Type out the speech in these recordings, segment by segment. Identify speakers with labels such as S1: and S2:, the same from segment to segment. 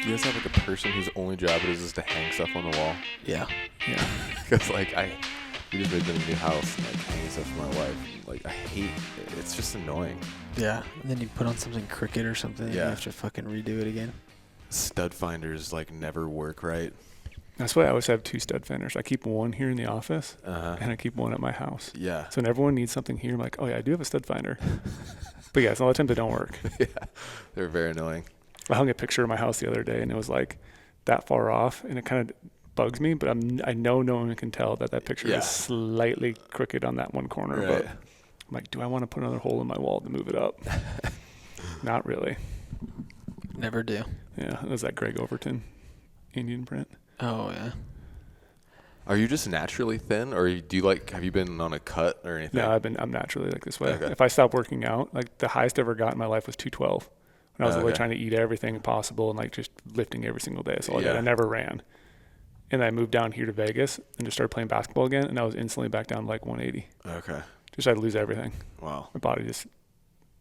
S1: you guys have like a person whose only job it is to hang stuff on the wall?
S2: Yeah.
S1: Because like we just moved in a new house and like hanging stuff for my wife. Like I hate it. It's just annoying.
S2: Yeah. And then you put on something crooked or something. And
S1: Yeah.
S2: you have to fucking redo it again.
S1: Stud finders like never work right.
S3: That's why I always have 2 stud finders. I keep one here in the office, and I keep one at my house.
S1: Yeah.
S3: So when everyone needs something here, I'm like, oh yeah, I do have a stud finder. But yeah, so a lot of times they don't work.
S1: Yeah. They're very annoying.
S3: I hung a picture of my house the other day, and it was like that far off, and it kind of bugs me. But I know no one can tell that picture is slightly crooked on that one corner.
S1: Right.
S3: But I'm like, do I want to put another hole in my wall to move it up? Not really.
S2: Never do.
S3: Yeah, it was that Greg Overton Indian print.
S2: Oh, yeah.
S1: Are you just naturally thin, or do you like? Have you been on a cut or anything?
S3: No, I'm naturally like this way.
S1: Okay.
S3: If I stop working out, like the highest I ever got in my life was 212. When I was really trying to eat everything possible and like just lifting every single day. So I did. I never ran. And I moved down here to Vegas and just started playing basketball again, and I was instantly back down to like 180.
S1: Okay.
S3: Just had to lose everything.
S1: Wow.
S3: My body just.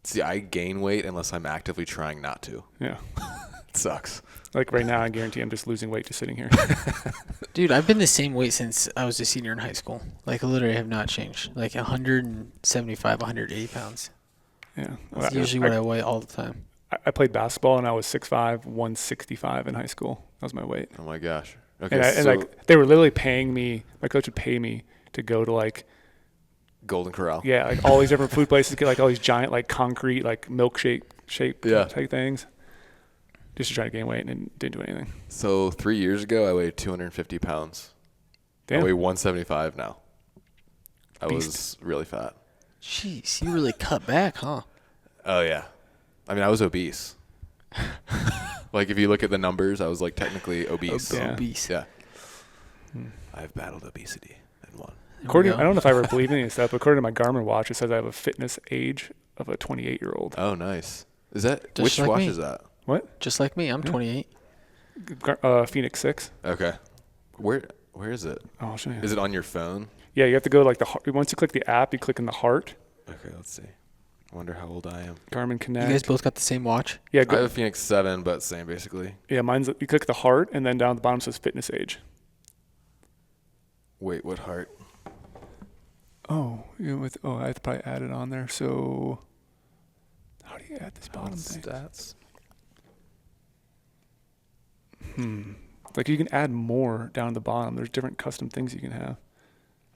S1: See, I gain weight unless I'm actively trying not to.
S3: Yeah.
S1: It sucks.
S3: Like right now, I guarantee I'm just losing weight just sitting here.
S2: Dude, I've been the same weight since I was a senior in high school. Like, I literally have not changed. Like, 175, 180 pounds.
S3: Yeah.
S2: That's usually what I weigh all the time.
S3: I played basketball, and I was 6'5", 165 in high school. That was my weight.
S1: Oh, my gosh. Okay,
S3: And like they were literally paying me, my coach would pay me to go to like,
S1: Golden Corral.
S3: yeah, like all these different food places, get like all these giant like concrete, like milkshake shape type things. Just to try to gain weight, and didn't do anything.
S1: So 3 years ago, I weighed 250 pounds.
S3: Damn.
S1: I weigh 175 now. I
S3: Beast.
S1: was really fat.
S2: Jeez, you really cut back, huh?
S1: Oh, yeah. I mean, I was obese. Like, if you look at the numbers, I was, like, technically obese.
S3: Yeah.
S2: Obese.
S1: Yeah. I've battled obesity and won.
S3: I don't know if I ever believe any of this stuff, but according to my Garmin watch, it says I have a fitness age of a 28-year-old.
S1: Oh, nice. Is that
S2: Just
S1: which
S2: like
S1: watch
S2: me.
S1: is that?
S3: What?
S2: Just like me, I'm 28.
S3: Phoenix 6.
S1: Okay. Where is it?
S3: Oh, I'll show you.
S1: Is it on your phone?
S3: Yeah, you have to go like once you click the app, you click in the heart.
S1: Okay, let's see. I wonder how old I am.
S3: Garmin Connect.
S2: You guys both got the same watch?
S3: Yeah,
S1: I have a Phoenix 7, but same basically.
S3: yeah, mine's you click the heart, and then down at the bottom says fitness age.
S1: Wait, what heart?
S3: Oh, I have to probably add it on there. So, how do you add this bottom thing?
S1: Stats.
S3: Like you can add more down at the bottom. There's different custom things you can have.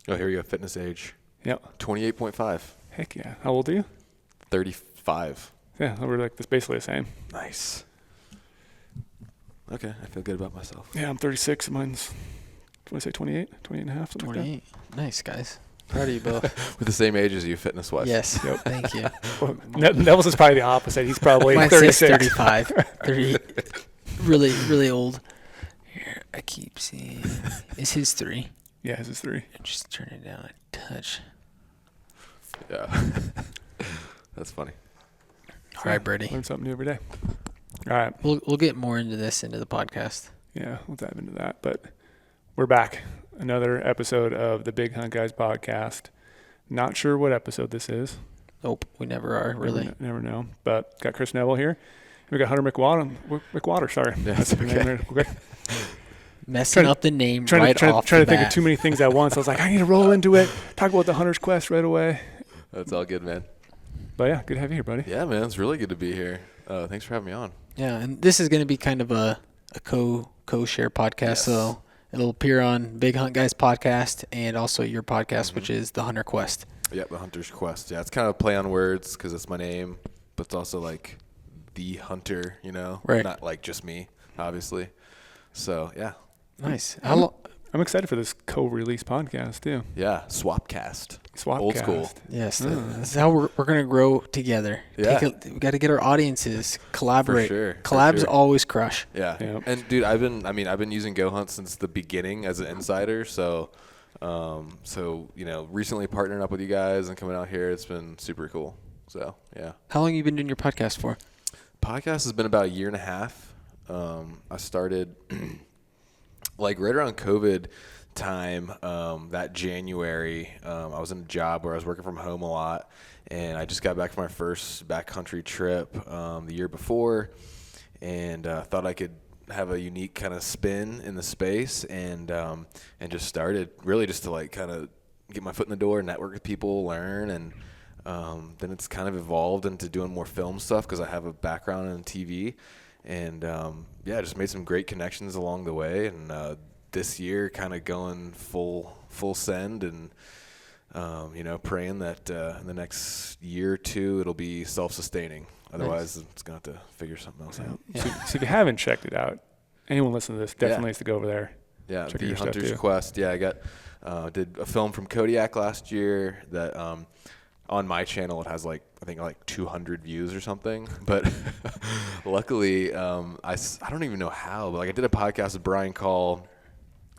S1: Oh, here we go. Fitness age.
S3: Yep.
S1: 28.5.
S3: Heck yeah. How old are you?
S1: 35.
S3: Yeah, we're like this basically the same.
S1: Nice. Okay, I feel good about myself.
S3: Yeah, I'm 36. Mine's, what did I say, 28? 28 and a half, something
S2: 28. Nice, guys. Proud of you both.
S1: With the same age as you, fitness-wise.
S2: Yes.
S3: Yep.
S2: Thank you.
S3: like that. Well, Neville's is probably the opposite. He's probably
S2: Mine says
S3: 36.
S2: 35. 30. Really, really old. Here, I keep seeing. Is his 3?
S3: Yeah, his is 3.
S2: Just turn it down a touch.
S1: Yeah. That's funny.
S2: All right, Brady.
S3: Learn something new every day. All right.
S2: We'll get more into the podcast.
S3: Yeah, we'll dive into that. But we're back. Another episode of the Big Hunt Guys podcast. Not sure what episode this is.
S2: Nope, we never are, really.
S3: Never know. But got Chris Neville here. We got Hunter McWaters, sorry.
S1: Yeah, that's okay.
S3: Okay.
S2: Messing up the name
S3: Trying
S2: right
S3: to
S2: off
S3: think
S2: the
S3: of
S2: bat.
S3: too many things at once. I was like, I need to roll into it. Talk about the Hunter's Quest right away.
S1: That's all good, man.
S3: But yeah, good to have you here, buddy.
S1: Yeah, man. It's really good to be here. Thanks for having me on.
S2: Yeah, and this is going to be kind of a co-share podcast,
S1: Yes.
S2: so it'll appear on Big Hunt Guys podcast and also your podcast, which is the Hunter Quest.
S1: Yep, the Hunter's Quest. Yeah, it's kind of a play on words because it's my name, but it's also like the hunter, you know?
S2: Right.
S1: Not like just me, obviously. So, yeah.
S2: Nice.
S3: I'm excited for this co-release podcast too.
S1: Yeah, Swapcast.
S3: Swapcast.
S1: Old school.
S2: Yes, this is how we're going to grow together.
S1: Yeah.
S2: We got to get our audiences collaborate.
S1: For sure.
S2: Collabs always crush.
S1: Yeah.
S3: Yep.
S1: And dude, I've been using GOHUNT since the beginning as an insider. So, recently partnering up with you guys and coming out here, it's been super cool. So, yeah.
S2: How long have you been doing your podcast for?
S1: Podcast has been about a year and a half. I started like right around COVID time, that January. I was in a job where I was working from home a lot, and I just got back from my first backcountry trip the year before, and thought I could have a unique kind of spin in the space, and just started really just to like kind of get my foot in the door, network with people, learn, and then it's kind of evolved into doing more film stuff because I have a background in TV, and just made some great connections along the way, and this year kind of going full send, and praying that in the next year or two it'll be self-sustaining. Otherwise, it's going to have to figure something else out.
S3: Yeah. So if you haven't checked it out, anyone listening to this definitely needs to go over there.
S1: Yeah, The Hunter's Quest. Yeah, I got did a film from Kodiak last year that on my channel it has I think 200 views or something. But luckily, I don't even know how, but I did a podcast with Brian Call,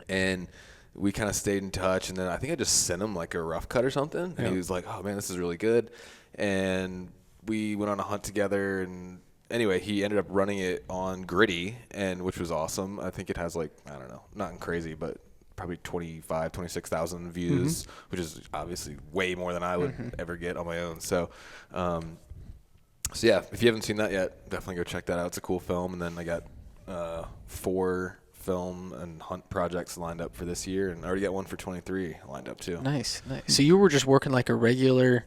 S1: and we kind of stayed in touch, and then I think I just sent him a rough cut or something, and he was like, "Oh man, this is really good," and we went on a hunt together, and anyway, he ended up running it on Gritty, which was awesome. I think it has I don't know, not crazy, but probably 26,000 views, which is obviously way more than I would ever get on my own. So, yeah, if you haven't seen that yet, definitely go check that out. It's a cool film. And then I got 4 film and hunt projects lined up for this year, and I already got one for 23 lined up too.
S2: Nice. So you were just working like a regular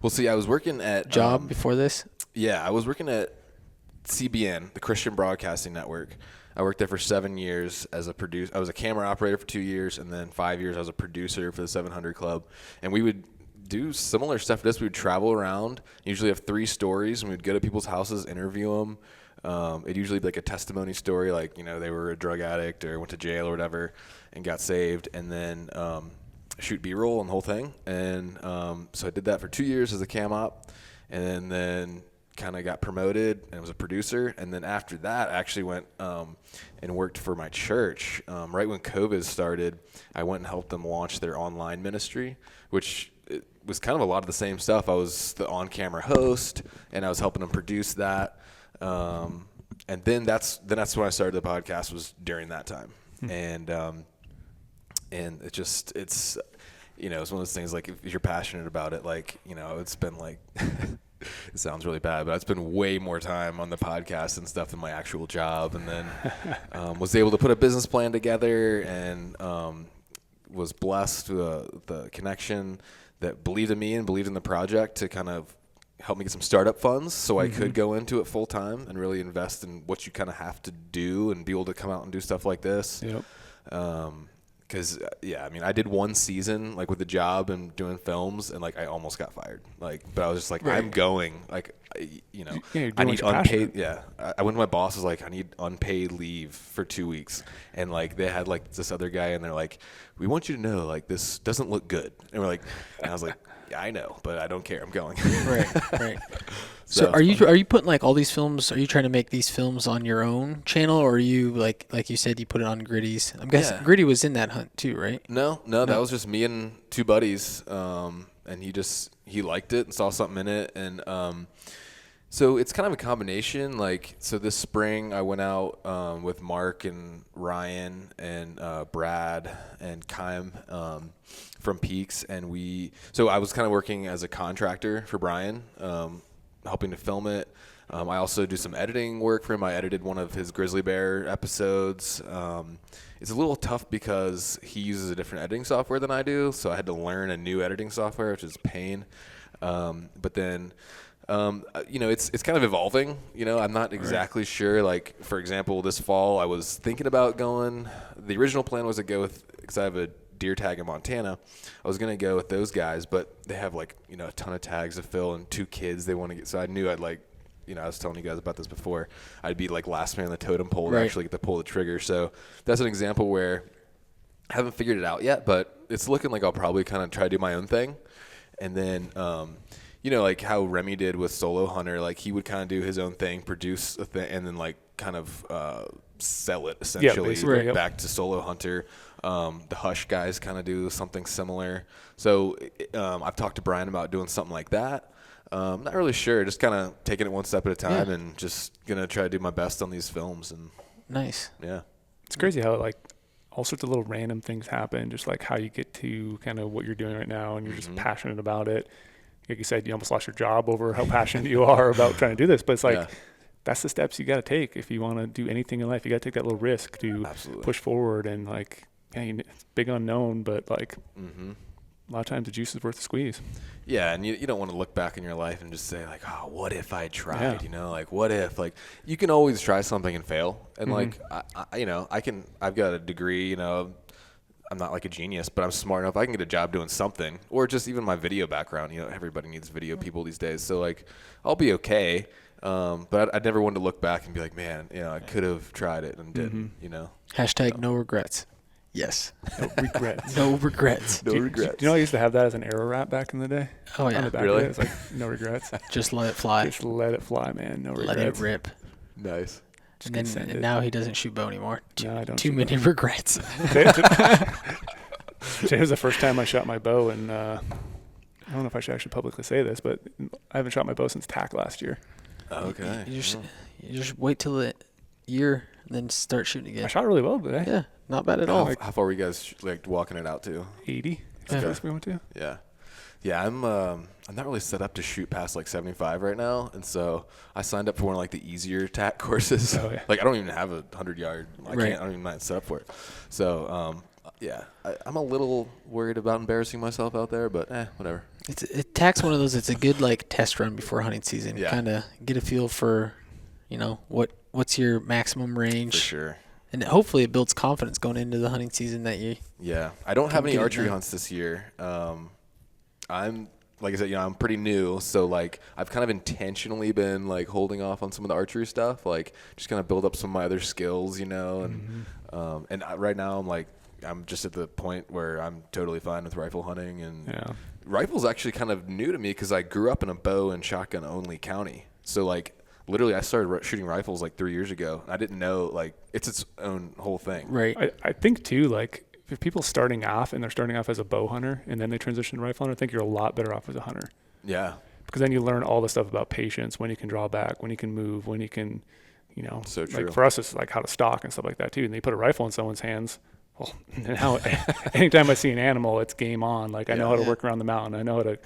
S1: Well, see, I was working at
S2: job before this?
S1: Yeah, I was working at CBN, the Christian Broadcasting Network. I worked there for 7 years as a producer. I was a camera operator for 2 years, and then 5 years I was a producer for the 700 Club. And we would do similar stuff to this. We would travel around, usually have 3 stories, and we'd go to people's houses, interview them. It'd usually be a testimony story, they were a drug addict or went to jail or whatever and got saved, and then shoot B-roll and the whole thing. And so I did that for 2 years as a cam op, and then kind of got promoted and was a producer. And then after that, I actually went and worked for my church. Right when COVID started, I went and helped them launch their online ministry, which it was kind of a lot of the same stuff. I was the on-camera host, and I was helping them produce that. And then that's when I started the podcast, was during that time. And it's it's one of those things, if you're passionate about it, it's been it sounds really bad, but I spent way more time on the podcast and stuff than my actual job. And then was able to put a business plan together, and was blessed with the connection that believed in me and believed in the project to kind of help me get some startup funds so I could go into it full time and really invest in what you kind of have to do and be able to come out and do stuff like this. Yep. Because, I did 1 season, with the job and doing films, and, I almost got fired. But I was just right. I'm going. I need unpaid. Yeah. I went to my boss, was I need unpaid leave for 2 weeks. And, they had, this other guy, and they're like, we want you to know, this doesn't look good. And and I was like, yeah, I know, but I don't care. I'm going.
S2: Right. So are you putting all these films? Are you trying to make these films on your own channel, or are you like you said, you put it on Gritty's? I'm guessing Gritty was in that hunt too, right? No, that was just me and 2 buddies, and he liked it and saw something in it, and so it's kind of a combination. So this spring I went out with Mark and Ryan and Brad and Kym from Peaks, and so I was kind of working as a contractor for Brian, helping to film it. I also do some editing work for him. I edited one of his Grizzly Bear episodes. It's a little tough because he uses a different editing software than I do, so I had to learn a new editing software, which is a pain. But then, it's kind of evolving. I'm not exactly sure. For example, this fall I was thinking about going. The original plan was to go with, because I have a deer tag in Montana, I was going to go with those guys, but they have a ton of tags to fill and 2 kids they want to get. So I knew I'd I was telling you guys about this before, I'd be last man on the totem pole to actually get to pull the trigger. So that's an example where I haven't figured it out yet, but it's looking like I'll probably kind of try to do my own thing. And then, how Remy did with Solo Hunter, he would kind of do his own thing, produce a thing, and then kind of sell it essentially back to Solo Hunter. The Hush guys kind of do something similar. So I've talked to Brian about doing something like that. Not really sure, just kind of taking it one step at a time, and just gonna try to do my best on these films. And nice.
S1: Yeah,
S3: it's crazy how all sorts of little random things happen, just how you get to kind of what you're doing right now, and you're just passionate about it. Like you said, you almost lost your job over how passionate you are about trying to do this, but it's that's the steps you got to take if you want to do anything in life. You got to take that little risk to push forward, and like, it's big unknown, but like a lot of times the juice is worth the squeeze.
S1: Yeah, and you don't want to look back in your life and just say like, oh, what if I tried? You know, like what if, like, you can always try something and fail, and like I've got a degree, you know. I'm not like a genius, but I'm smart enough. I can get a job doing something, or just even my video background. You know, everybody needs video people these days. So like, I'll be okay. But I never wanted to look back and be like, man, you know, I could have tried it and didn't. You know.
S2: # no regrets. Yes.
S3: No regrets.
S2: No regrets.
S1: No regrets.
S3: Do you know I used to have that as an arrow wrap back in the day?
S2: Oh yeah.
S3: On the back
S1: really?
S3: of it, it's like no regrets.
S2: Just let it fly.
S3: Just let it fly, man. No regrets.
S2: Let it rip.
S1: Nice.
S2: And now he doesn't shoot bow anymore.
S3: No, I don't.
S2: Too many regrets.
S3: Today was the first time I shot my bow, and I don't know if I should actually publicly say this, but I haven't shot my bow since TAC last year.
S1: Okay.
S2: You just wait till the year and then start shooting again.
S3: I shot really well today.
S2: Yeah, not bad at all.
S1: How far were you guys like walking it out to?
S3: 80. That's the place we went to.
S1: Yeah. Yeah, I'm not really set up to shoot past like 75 right now, and so I signed up for one of like the easier TAC courses.
S3: Oh, yeah.
S1: Like I don't even have a 100-yard. I
S2: Right.
S1: don't even set up for it. So yeah, I'm a little worried about embarrassing myself out there, but whatever.
S2: TAC's one of those. It's a good like test run before hunting season.
S1: Yeah.
S2: Kind of get a feel for, you know, what's your maximum range.
S1: For sure.
S2: And hopefully it builds confidence going into the hunting season that you.
S1: Yeah, I don't have any
S2: get it
S1: archery
S2: done.
S1: hunts this year. I'm like I said, you know, I'm pretty new, so like I've kind of intentionally been like holding off on some of the archery stuff, like just kind of build up some of my other skills, you know, and right now I'm just at the point where I'm totally fine with rifle hunting, and rifle's actually kind of new to me because I grew up in a bow and shotgun only county, so like literally I started shooting rifles like 3 years ago. I didn't know like it's its own whole thing.
S2: Right.
S3: I think too, like, if people starting off and they're starting off as a bow hunter and then they transition to rifle hunter, I think you're a lot better off as a hunter.
S1: Yeah.
S3: Because then you learn all the stuff about patience, when you can draw back, when you can move, when you can, you know.
S1: So true.
S3: Like for us, it's like how to stalk and stuff like that too. And they put a rifle in someone's hands. Well, now anytime I see an animal, it's game on. Like I know how to work around the mountain. I know how to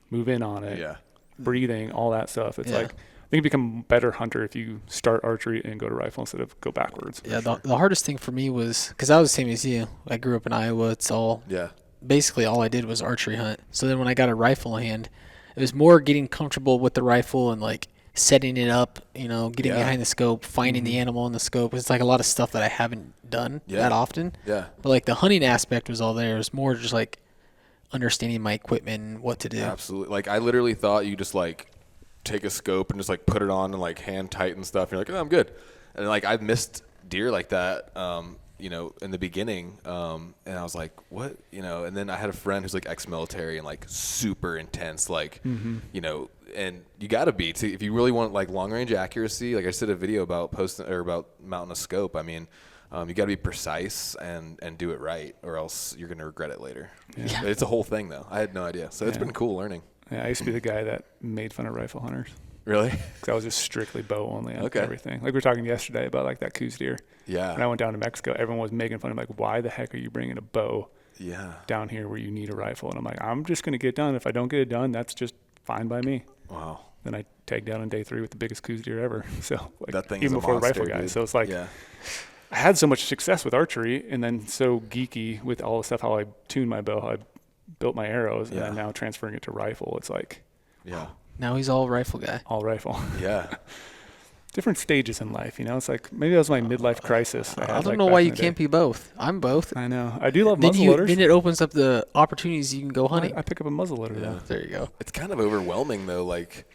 S3: move in on it.
S1: Yeah.
S3: Breathing, all that stuff. It's like, I think you become a better hunter if you start archery and go to rifle instead of go backwards.
S2: Yeah, the hardest thing for me was, because I was the same as you. I grew up in Iowa. It's all, basically all I did was archery hunt. So then when I got a rifle in hand, it was more getting comfortable with the rifle and like setting it up, you know, getting behind the scope, finding the animal in the scope. It's like a lot of stuff that I haven't done that often.
S1: Yeah.
S2: But like the hunting aspect was all there. It was more just like understanding my equipment and what to do.
S1: Absolutely. Like I literally thought you just like take a scope and just like put it on and like hand tighten stuff. You're like, oh, I'm good. And like I've missed deer like that, you know, in the beginning. And I was like, what, you know? And then I had a friend who's like ex-military and like super intense, like, you know, and you got to be if you really want like long range accuracy. Like I just did a video about mounting a scope. I mean, you got to be precise and do it right, or else you're gonna regret it later. Yeah. It's a whole thing though. I had no idea, so it's been cool learning.
S3: Yeah, I used to be the guy that made fun of rifle hunters.
S1: Really?
S3: Because I was just strictly bow only on everything. Like we were talking yesterday about like that Coues deer.
S1: Yeah.
S3: When I went down to Mexico, everyone was making fun of me, like, why the heck are you bringing a bow down here where you need a rifle? And I'm like, I'm just going to get it done. If I don't get it done, that's just fine by me.
S1: Wow.
S3: Then I tagged down on day 3 with the biggest Coues deer ever. So like,
S1: that thing
S3: even
S1: is a
S3: before
S1: monster,
S3: the rifle guy.
S1: dude.
S3: So it's like I had so much success with archery and then so geeky with all the stuff, how I tuned my bow, how I built my arrows, and then now transferring it to rifle. It's like,
S2: now he's all rifle guy.
S3: All rifle.
S1: Yeah.
S3: Different stages in life, you know. It's like maybe that was my midlife crisis.
S2: I don't know why you can't be both. I'm both.
S3: I know. I do love muzzleloaders.
S2: Then it opens up the opportunities you can go hunting.
S3: I pick up a muzzleloader though.
S2: There you go.
S1: It's kind of overwhelming though. Like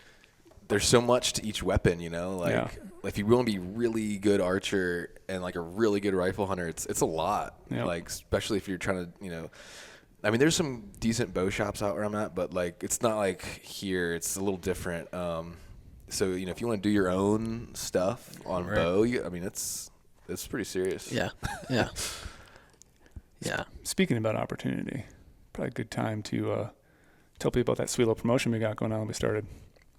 S1: there's so much to each weapon, you know. Like if you want to be really good archer and like a really good rifle hunter, it's a lot.
S3: Yep.
S1: Like especially if you're trying to, you know. I mean, there's some decent bow shops out where I'm at, but like it's not like here. It's a little different. So you know, if you want to do your own stuff on bow, I mean, it's pretty serious.
S2: Yeah.
S3: Speaking about opportunity, probably a good time to tell people about that sweet little promotion we got going on when we started.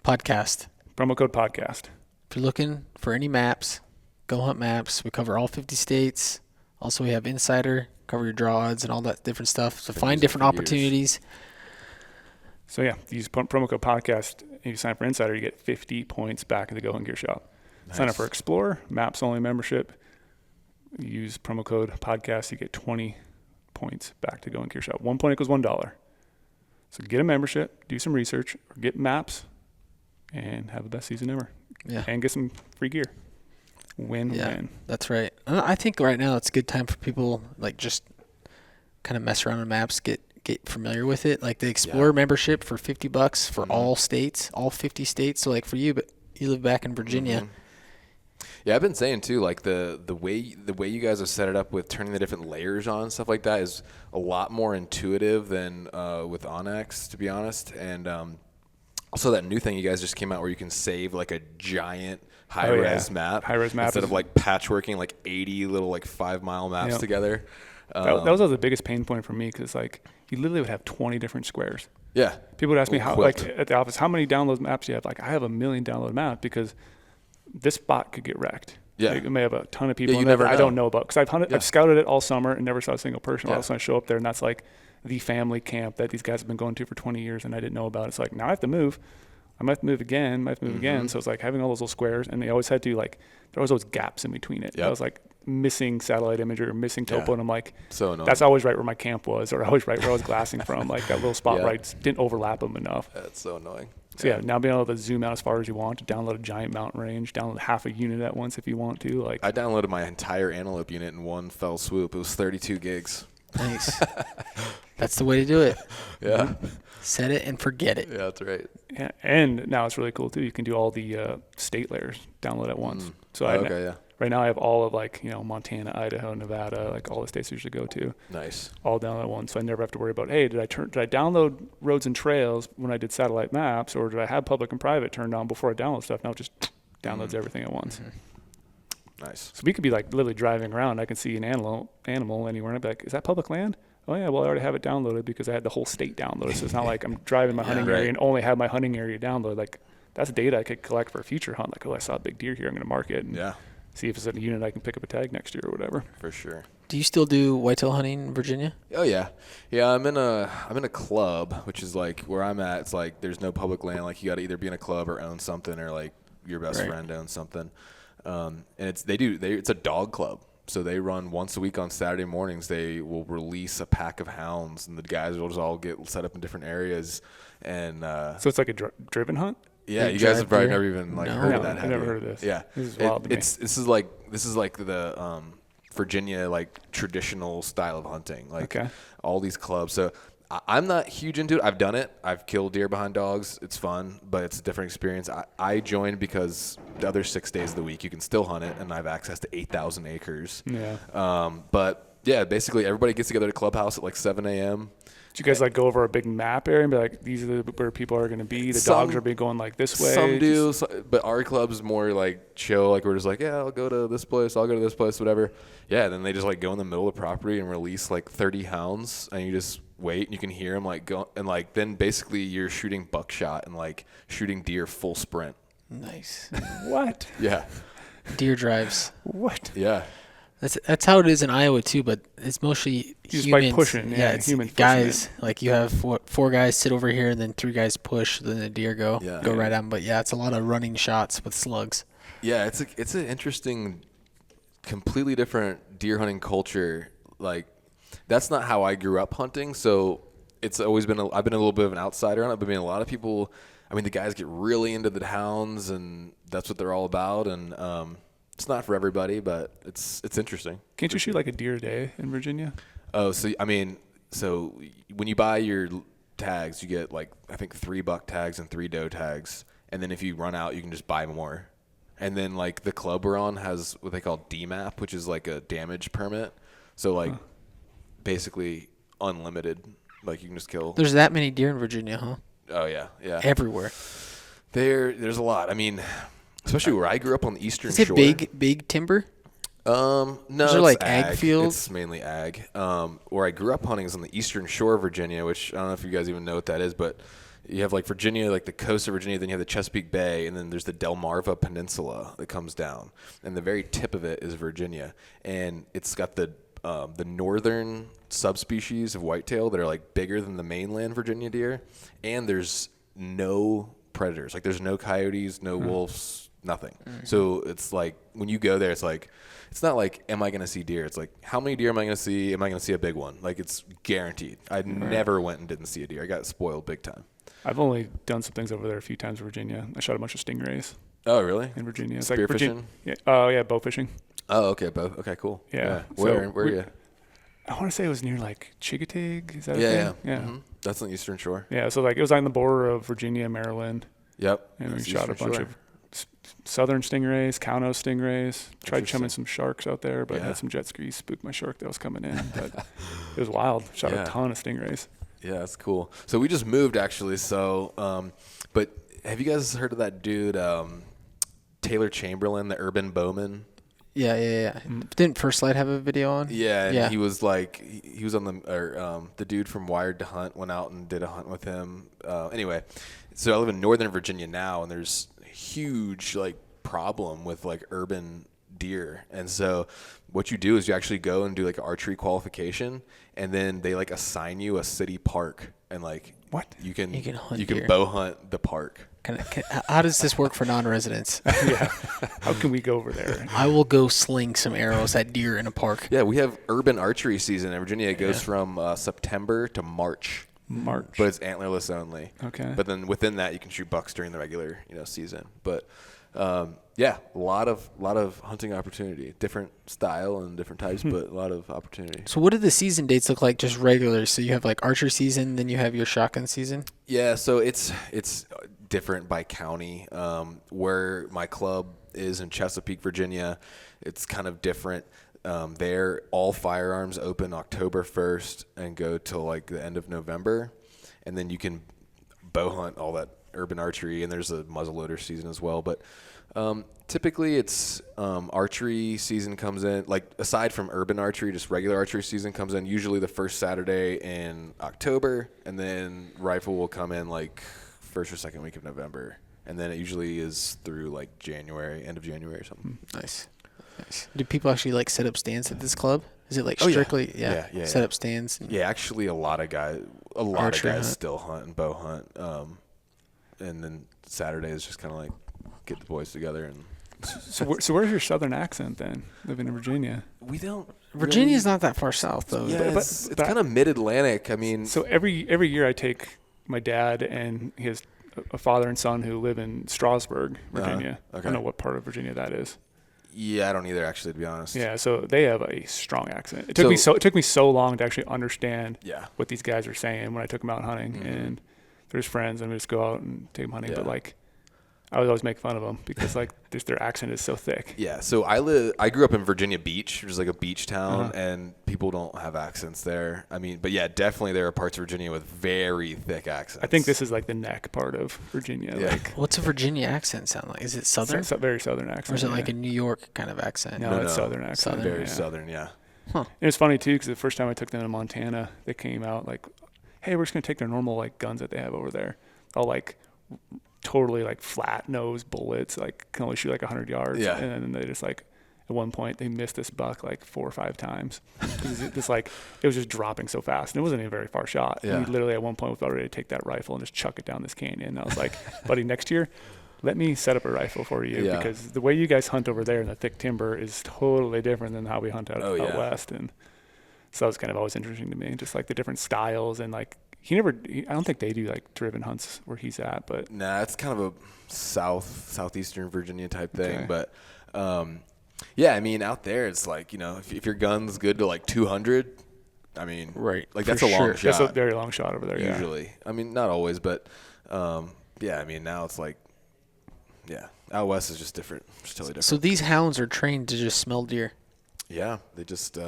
S2: Podcast.
S3: Promo code podcast.
S2: If you're looking for any maps, Go Hunt Maps. We cover all 50 states. Also, we have Insider, cover your draw odds and all that different stuff. So find different opportunities.
S3: So yeah, use promo code podcast and you sign up for Insider, you get 50 points back at the Go Hunt Gear Shop.
S1: Nice.
S3: Sign up for Explorer, Maps only membership. You use promo code podcast, you get 20 points back to go in gear shop. 1 point equals $1. So get a membership, do some research, or get maps, and have the best season ever.
S2: Yeah.
S3: And get some free gear. Win-win.
S2: That's right. I think right now it's a good time for people like just kind of mess around with maps, get familiar with it. Like the Explorer membership for $50 for all states, all 50 states. So like for you, but you live back in Virginia.
S1: Mm-hmm. Yeah, I've been saying too, like the way you guys have set it up with turning the different layers on and stuff like that is a lot more intuitive than with Onyx, to be honest. And also that new thing you guys just came out where you can save like a giant high-res map.
S3: High-res map
S1: instead of like patchworking like 80 little like 5-mile maps together.
S3: That was the biggest pain point for me because like you literally would have 20 different squares.
S1: Yeah.
S3: People would ask me like at the office, how many download maps do you have? Like I have 1 million download maps because this spot could get wrecked.
S1: Yeah.
S3: Like, it may have a ton of people
S1: in it that
S3: I don't know about. Because I've scouted it all summer and never saw a single person. All of a sudden I show up there and that's like the family camp that these guys have been going to for 20 years and I didn't know about. It's like, now I have to move. I might have to move again. So it's like having all those little squares and they always had to like, there was those gaps in between it. I was like missing satellite imagery or missing topo. And I'm like,
S1: so annoying.
S3: That's always right where my camp was or always right where I was glassing from. Like that little spot right didn't overlap them enough.
S1: That's so annoying.
S3: So now being able to zoom out as far as you want, to download a giant mountain range, download half a unit at once if you want to. Like
S1: I downloaded my entire Antelope unit in one fell swoop. It was 32 gigs.
S2: Nice. That's the way to do it.
S1: Yeah.
S2: Set it and forget it.
S1: Yeah, that's right.
S3: Yeah, and now it's really cool too. You can do all the state layers download at once. So right now I have all of like, Montana, Idaho, Nevada, like all the states I usually go to.
S1: Nice.
S3: All download at once. So I never have to worry about, hey, did I download roads and trails when I did satellite maps, or did I have public and private turned on before I download stuff? Now it just downloads everything at once.
S1: Nice.
S3: So we could be like literally driving around. I can see an animal anywhere, and I'd be like, is that public land? Oh yeah, well I already have it downloaded because I had the whole state downloaded. So it's not like I'm driving my hunting area and only have my hunting area downloaded. Like that's data I could collect for a future hunt. Like, oh, I saw a big deer here, I'm going to mark it and see if it's a unit I can pick up a tag next year or whatever.
S1: For sure.
S2: Do you still do whitetail hunting in Virginia?
S1: Oh yeah, yeah. I'm in a club, which is like where I'm at. It's like there's no public land. Like you got to either be in a club or own something, or like your best friend owns something. And it's a dog club. So they run once a week on Saturday mornings. They will release a pack of hounds, and the guys will just all get set up in different areas. And
S3: so it's like a driven hunt.
S1: Yeah, you guys have probably never even heard of that.
S3: I've never heard of this.
S1: Yeah,
S3: this is wild to me.
S1: This is like the Virginia like traditional style of hunting. Like all these clubs. So I'm not huge into it. I've done it. I've killed deer behind dogs. It's fun, but it's a different experience. I joined because the other 6 days of the week you can still hunt it, and I have access to 8,000 acres.
S3: Yeah.
S1: But yeah, basically everybody gets together at a clubhouse at like 7 a.m.
S3: Do you guys like go over a big map area and be like, these are where people are going to be? The dogs are going like this way.
S1: Some do, but our club's more like chill. Like we're just like, yeah, I'll go to this place. I'll go to this place, whatever. Yeah, then they just like go in the middle of the property and release like 30 hounds, and you just wait and you can hear them like go, and like then basically you're shooting buckshot and like shooting deer full sprint.
S2: Nice.
S3: What?
S1: Yeah.
S2: Deer drives.
S3: What?
S1: Yeah.
S2: That's how it is in Iowa too, but it's mostly
S3: just
S2: humans.
S3: by pushing. Yeah,
S2: it's
S3: humans
S2: guys. Like you have 4 guys sit over here, and then 3 guys push, then the deer go right at them. But yeah, it's a lot of running shots with slugs.
S1: Yeah, it's an interesting, completely different deer hunting culture. Like that's not how I grew up hunting, so it's always been I've been a little bit of an outsider on it. But I mean, a lot of people, the guys get really into the hounds, and that's what they're all about. And it's not for everybody, but it's interesting.
S3: Can't you shoot like a deer a day in Virginia?
S1: Oh, so when you buy your tags, you get like I think 3 buck tags and 3 doe tags, and then if you run out, you can just buy more. And then like the club we're on has what they call DMAP, which is like a damage permit. So like basically unlimited, like you can just kill.
S2: There's that many deer in Virginia, huh?
S1: Oh yeah.
S2: Everywhere.
S1: There's a lot. Especially where I grew up on the eastern shore.
S2: Is it big timber?
S1: No,
S2: is there like ag fields?
S1: It's mainly ag. Where I grew up hunting is on the eastern shore of Virginia, which I don't know if you guys even know what that is, but you have like Virginia, like the coast of Virginia, then you have the Chesapeake Bay, and then there's the Delmarva Peninsula that comes down, and the very tip of it is Virginia, and it's got the northern subspecies of whitetail that are like bigger than the mainland Virginia deer, and there's no predators. Like there's no coyotes, no wolves, nothing. So it's like when you go there, it's like, it's not like, am I going to see deer? It's like, how many deer am I going to see? Am I going to see a big one? Like, it's guaranteed. I never went and didn't see a deer. I got spoiled big time.
S3: I've only done some things over there a few times in Virginia. I shot a bunch of stingrays.
S1: Oh, really?
S3: In Virginia. It's
S1: spear
S3: like
S1: fishing?
S3: Yeah. Oh, yeah, bow fishing.
S1: Oh, okay, bow. Okay, cool.
S3: Yeah.
S1: Where are you?
S3: I want to say it was near like Chigatig. Is that a
S1: Yeah.
S3: thing? Yeah.
S1: Mm-hmm. That's on the Eastern Shore.
S3: Yeah, so like it was on the border of Virginia, Maryland.
S1: Yep.
S3: And we shot a bunch of southern stingrays, Kauno stingrays. Tried chumming some sharks out there, but had some jet skis spooked my shark that was coming in. But it was wild. Shot a ton of stingrays.
S1: Yeah, that's cool. So we just moved actually. So, but have you guys heard of that dude, Taylor Chamberlain, the urban bowman?
S2: Yeah. Didn't First Light have a video on?
S1: Yeah, and he was like, he was on the dude from Wired to Hunt went out and did a hunt with him. Anyway, so I live in Northern Virginia now, and there's a huge like problem with like urban deer. And so what you do is you actually go and do like an archery qualification, and then they like assign you a city park, and like you can bow hunt the park.
S2: How does this work for non-residents?
S3: Yeah. How can we go over there?
S2: I will go sling some arrows at deer in a park.
S1: Yeah, we have urban archery season in Virginia. It goes from September to March. But it's antlerless only.
S3: Okay.
S1: But then within that, you can shoot bucks during the regular season. But a lot of hunting opportunity, different style and different types, but a lot of opportunity.
S2: So what do the season dates look like just regular? So you have like archery season, then you have your shotgun season? Yeah,
S1: so it's different by county. Where my club is in Chesapeake, Virginia, it's kind of different. There, all firearms open October 1st and go till like the end of November, and then you can bow hunt all that urban archery, and there's a muzzleloader season as well. But typically, it's archery season comes in, like aside from urban archery, just regular archery season comes in usually the first Saturday in October, and then rifle will come in like first or second week of November, and then it usually is through like January, end of January or something.
S2: Nice. Do people actually like set up stands at this club? Is it like strictly set up stands?
S1: Yeah, actually a lot of guys still hunt and bow hunt. And then Saturday is just kind of like get the boys together. And
S3: so where's your southern accent then, living in Virginia?
S1: We don't.
S2: Virginia's not that far south though.
S1: Yeah, it's kind of mid-Atlantic. I mean,
S3: so every year I take my dad and his a father and son who live in Strasburg, Virginia. Okay. I don't know what part of Virginia that is.
S1: Yeah, I don't either, actually, to be honest.
S3: Yeah, so they have a strong accent. It took me so long to actually understand what these guys are saying when I took them out hunting. Mm-hmm. And there's friends, and we just go out and take them hunting. But like, I would always make fun of them because like their accent is so thick.
S1: Yeah, so I grew up in Virginia Beach, which is like a beach town, and people don't have accents there. I mean, but yeah, definitely there are parts of Virginia with very thick accents.
S3: I think this is like the neck part of Virginia.
S1: Yeah.
S3: Like,
S2: what's a Virginia accent sound like? Is it southern?
S3: It's a very southern accent.
S2: Or is it like a New York kind of accent?
S3: No, it's southern accent.
S1: Very southern, yeah.
S2: Huh.
S3: And it's funny too because the first time I took them to Montana, they came out like, "Hey, we're just gonna take their normal like guns that they have over there." All like totally like flat nose bullets, like can only shoot like 100 yards.
S1: Yeah.
S3: And then they just like at one point they missed this buck like 4 or 5 times. This like it was just dropping so fast, and it wasn't even a very far shot.
S1: Yeah.
S3: And we literally at one point we felt ready to take that rifle and just chuck it down this canyon. And I was like, buddy, next year let me set up a rifle for you because the way you guys hunt over there in the thick timber is totally different than how we hunt out west. And so that was kind of always interesting to me, just like the different styles. And like I don't think they do like driven hunts where he's at, but
S1: nah, it's kind of a southeastern Virginia type thing. Okay. But yeah, I mean out there it's like, if your gun's good to like 200, I mean,
S2: right,
S1: like that's a long shot.
S3: That's a very long shot over there.
S1: Usually, yeah. I mean, not always, but yeah, I mean now it's like, out west is just different, just totally different.
S2: So these hounds are trained to just smell deer.
S1: Yeah, they just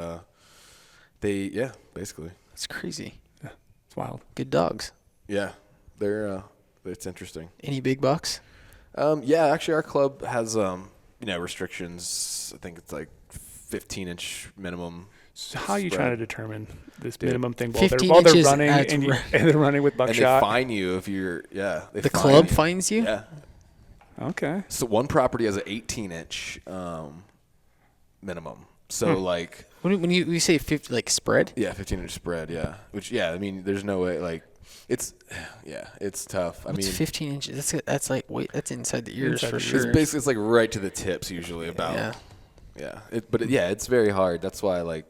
S1: basically.
S2: That's crazy.
S3: Yeah, it's wild.
S2: Good dogs.
S1: Yeah, they're it's interesting.
S2: Any big bucks?
S1: Yeah, actually our club has restrictions. I think it's like 15-inch minimum.
S3: So how are you trying to determine this minimum thing
S2: while
S3: they're running and they're running with buckshot?
S1: And they fine you if you're
S2: the club fines you?
S1: Yeah.
S3: Okay.
S1: So one property has an 18-inch minimum. So like
S2: when you say 50, like spread?
S1: Yeah, 15-inch spread. Yeah. Which I mean, there's no way like. It's tough. I mean,
S2: 15 inches. That's like that's inside the ears for sure.
S1: It's basically like right to the tips usually about. Yeah. It's very hard. That's why like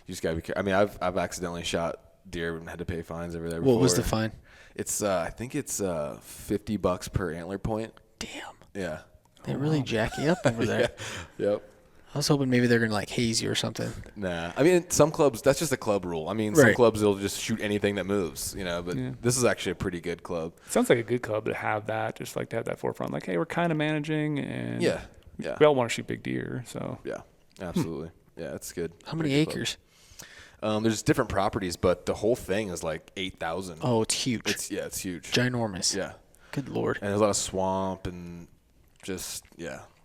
S1: you just gotta be careful. I mean, I've accidentally shot deer and had to pay fines over there before.
S2: What was the fine?
S1: It's I think it's $50 per antler point.
S2: Damn.
S1: Yeah.
S2: They're really jacking up over there.
S1: Yeah. Yep.
S2: I was hoping maybe they're gonna like haze you or something.
S1: Nah, I mean some clubs. That's just a club rule. I mean some clubs they'll just shoot anything that moves, But this is actually a pretty good club.
S3: It sounds like a good club to have that, just like to have that forefront. Like, hey, we're kind of managing, and we all want to shoot big deer. So
S1: yeah, absolutely. Yeah, it's good.
S2: How many acres?
S1: There's different properties, but the whole thing is like 8,000.
S2: Oh, it's huge.
S1: It's huge.
S2: Ginormous.
S1: Yeah.
S2: Good Lord.
S1: And there's a lot of swamp and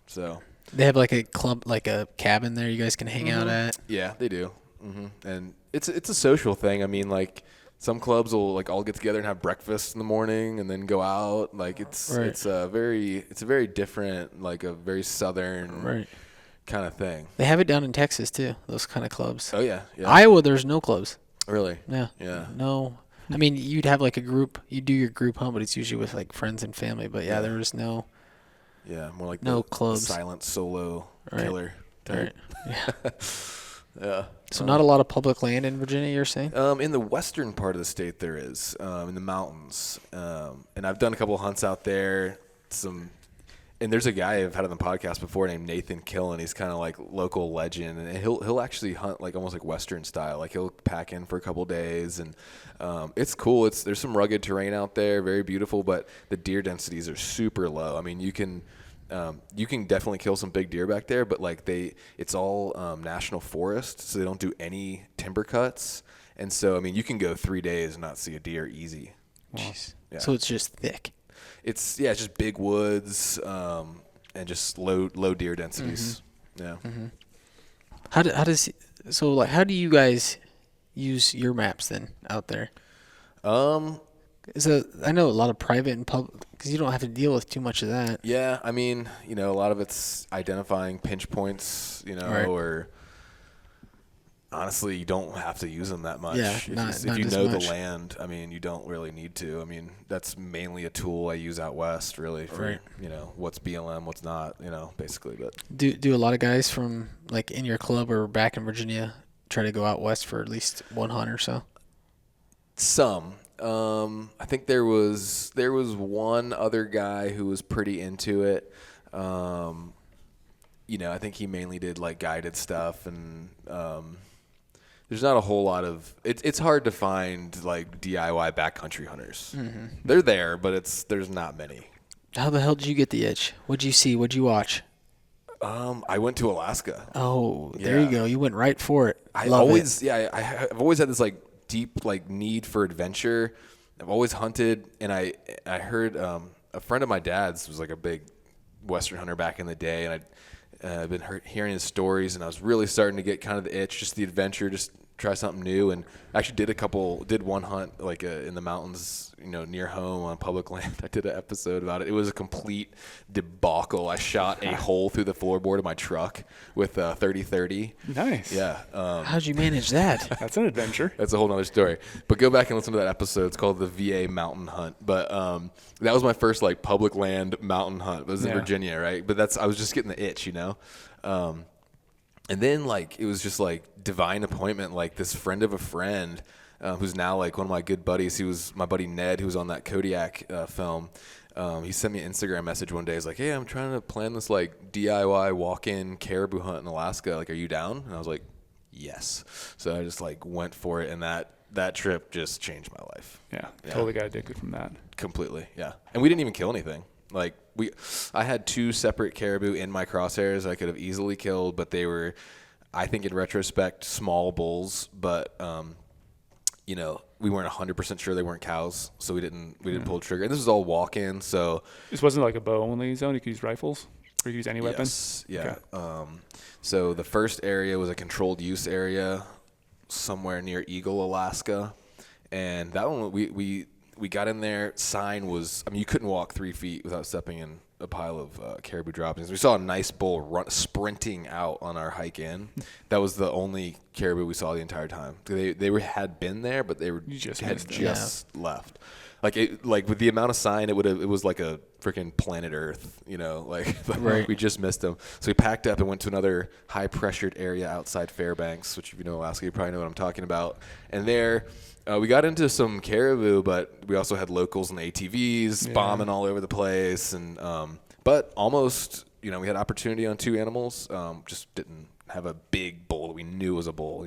S1: so.
S2: They have like a club, like a cabin there you guys can hang out at.
S1: Yeah, they do. And it's a social thing. I mean, like some clubs will like all get together and have breakfast in the morning and then go out. Like it's a very different, like a very southern kind of thing.
S2: They have it down in Texas too. Those kind of clubs.
S1: Oh yeah.
S2: Iowa, there's no clubs.
S1: Really?
S2: Yeah.
S1: Yeah.
S2: No. I mean, you'd have like a group. You do your group hunt, but it's usually with like friends and family. But there was no.
S1: Yeah, more like
S2: no
S1: the
S2: clubs.
S1: Silent solo killer type.
S2: Yeah.
S1: Yeah.
S2: So not a lot of public land in Virginia, you're saying?
S1: In the western part of the state there is, in the mountains. And I've done a couple of hunts out there. And there's a guy I've had on the podcast before named Nathan Killen. He's kind of like local legend, and he'll actually hunt like almost like Western style. Like he'll pack in for a couple days, and it's cool. There's some rugged terrain out there, very beautiful, but the deer densities are super low. I mean, you can definitely kill some big deer back there, but like it's all national forest, so they don't do any timber cuts, and so I mean you can go 3 days and not see a deer easy.
S2: Jeez. Yeah. So it's just thick.
S1: It's just big woods and just low deer densities. Mm-hmm. Yeah.
S2: Mm-hmm. How do you guys use your maps then out there? I know a lot of private and public because you don't have to deal with too much of that.
S1: Yeah, I mean, a lot of it's identifying pinch points, or honestly, you don't have to use them that much.
S2: Yeah,
S1: if
S2: not
S1: you know
S2: much.
S1: the land, I mean, you don't really need to. I mean, that's mainly a tool I use out west, really, for what's BLM, what's not, basically. But
S2: do a lot of guys from like in your club or back in Virginia try to go out west for at least one hunt or so?
S1: Some. I think there was one other guy who was pretty into it. I think he mainly did like guided stuff, and there's not a whole lot of it's hard to find like DIY backcountry hunters. Mm-hmm. They're there, but there's not many.
S2: How the hell did you get the itch? What'd you see? What'd you watch?
S1: I went to Alaska.
S2: Oh, there you go. You went right for it.
S1: I've always had this like deep like need for adventure. I've always hunted, and I heard a friend of my dad's was like a big Western hunter back in the day, and I've been hearing his stories, and I was really starting to get kind of the itch, just the adventure, just try something new. And I actually did one hunt like in the mountains, near home on public land. I did an episode about it. It was a complete debacle. I shot a hole through the floorboard of my truck with a 30-30.
S3: Nice.
S1: Yeah.
S2: How'd you manage that?
S3: That's an adventure.
S1: That's a whole nother story. But go back and listen to that episode. It's called the VA Mountain Hunt. But that was my first like public land mountain hunt. It was in Virginia, right? But I was just getting the itch, And then like it was just like divine appointment. Like this friend of a friend, who's now like one of my good buddies. He was my buddy Ned, who was on that Kodiak film. He sent me an Instagram message one day. He's like, "Hey, I'm trying to plan this like DIY walk-in caribou hunt in Alaska. Like, are you down?" And I was like, "Yes." So I just like went for it, and that trip just changed my life.
S3: Yeah, totally got addicted from that.
S1: Completely, yeah. And we didn't even kill anything. Like I had 2 separate caribou in my crosshairs I could have easily killed, but they were, I think in retrospect, small bulls. But we weren't 100% sure they weren't cows, so we didn't pull the trigger. And this was all walk-in, so
S3: this wasn't like a bow-only zone. You could use rifles, or you could use any weapon.
S1: Yeah.
S3: Okay.
S1: So the first area was a controlled use area somewhere near Eagle, Alaska, and that one we we got in there. Sign was, I mean, you couldn't walk 3 feet without stepping in a pile of caribou droppings. We saw a nice bull sprinting out on our hike in. That was the only caribou we saw the entire time. Had been there, but they had just left. Like with the amount of sign, it was like a freaking planet Earth, right. We just missed them. So we packed up and went to another high pressured area outside Fairbanks, which if you know Alaska, you probably know what I'm talking about. And there, we got into some caribou, but we also had locals and ATVs bombing all over the place. And but almost, we had opportunity on 2 animals. Just didn't have a big bull that we knew was a bull,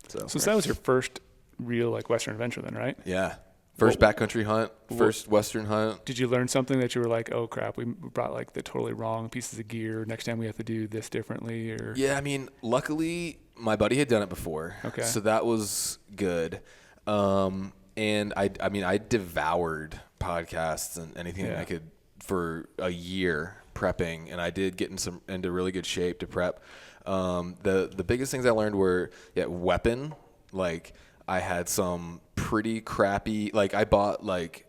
S1: So
S3: that was your first real Western adventure then, right?
S1: Yeah. First backcountry hunt, first Western hunt.
S3: Did you learn something that you were like, oh crap, we brought the totally wrong pieces of gear. Next time we have to do this differently, or?
S1: Yeah, I mean, luckily my buddy had done it before.
S3: Okay.
S1: So that was good. And I devoured podcasts and anything that I could for a year prepping, and I did get into really good shape to prep. The biggest things I learned were weapon. I had some pretty crappy, I bought those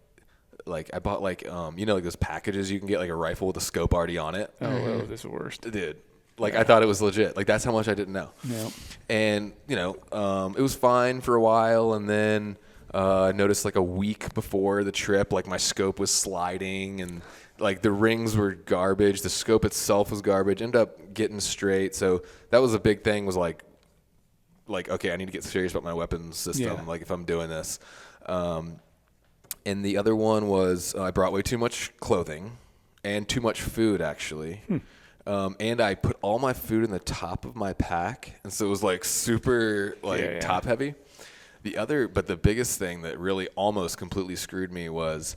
S1: packages you can get, like a rifle with a scope already on it.
S3: Oh, this is the worst.
S1: Dude. I thought it was legit. That's how much I didn't know.
S3: Yeah.
S1: And, it was fine for a while. And then I noticed a week before the trip, my scope was sliding and the rings were garbage. The scope itself was garbage. Ended up getting straight. So that was a big thing was okay, I need to get serious about my weapons system, if I'm doing this. And the other one was I brought way too much clothing and too much food, actually. And I put all my food in the top of my pack, and so it was super top heavy. But the biggest thing that really almost completely screwed me was,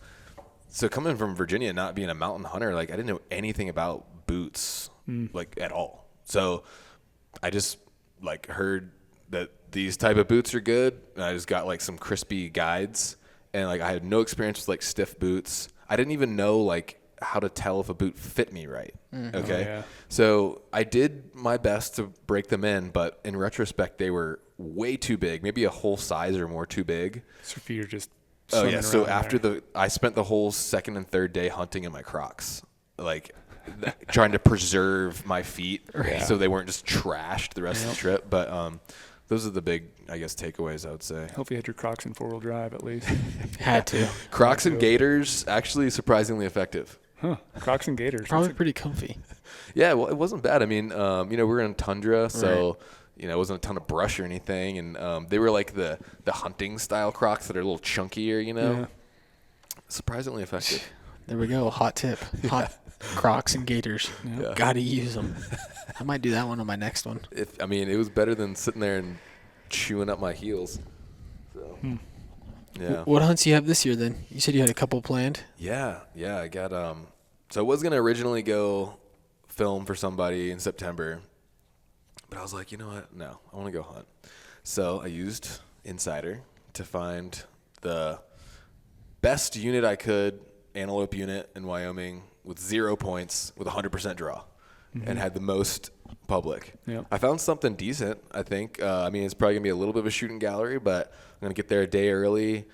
S1: so coming from Virginia, not being a mountain hunter, I didn't know anything about boots, at all. So I just heard that these type of boots are good, and I just got some crispy guides, and I had no experience with stiff boots. I didn't even know how to tell if a boot fit me right. Okay.
S3: Oh, yeah.
S1: So I did my best to break them in, but in retrospect they were way too big, maybe a whole size or more too big.
S3: So you're just
S1: so after I spent the whole second and third day hunting in my Crocs, trying to preserve my feet so they weren't just trashed the rest of the trip. But those are the big, I guess, takeaways I would say.
S3: Hope you had your Crocs in 4-wheel drive at least.
S2: Had to.
S1: Crocs and Gators, actually surprisingly effective.
S3: Huh. Crocs and Gators.
S2: Probably pretty comfy.
S1: Yeah, well, it wasn't bad. I mean, we're in tundra, so it wasn't a ton of brush or anything, and they were the hunting style Crocs that are a little chunkier,
S3: Yeah.
S1: Surprisingly effective.
S2: There we go. Hot tip. Hot Crocs and Gators.
S1: Yeah.
S2: Gotta use them. I might do that one on my next one.
S1: It was better than sitting there and chewing up my heels. So, yeah.
S2: What hunts do you have this year then? You said you had a couple planned.
S1: Yeah. I got so I was gonna originally go film for somebody in September, but I was like, you know what? No, I want to go hunt. So I used Insider to find the best unit I could, antelope unit in Wyoming with 0 points with 100% draw, and had the most public.
S3: Yep.
S1: I found something decent, I think. It's probably going to be a little bit of a shooting gallery, but I'm going to get there a day early,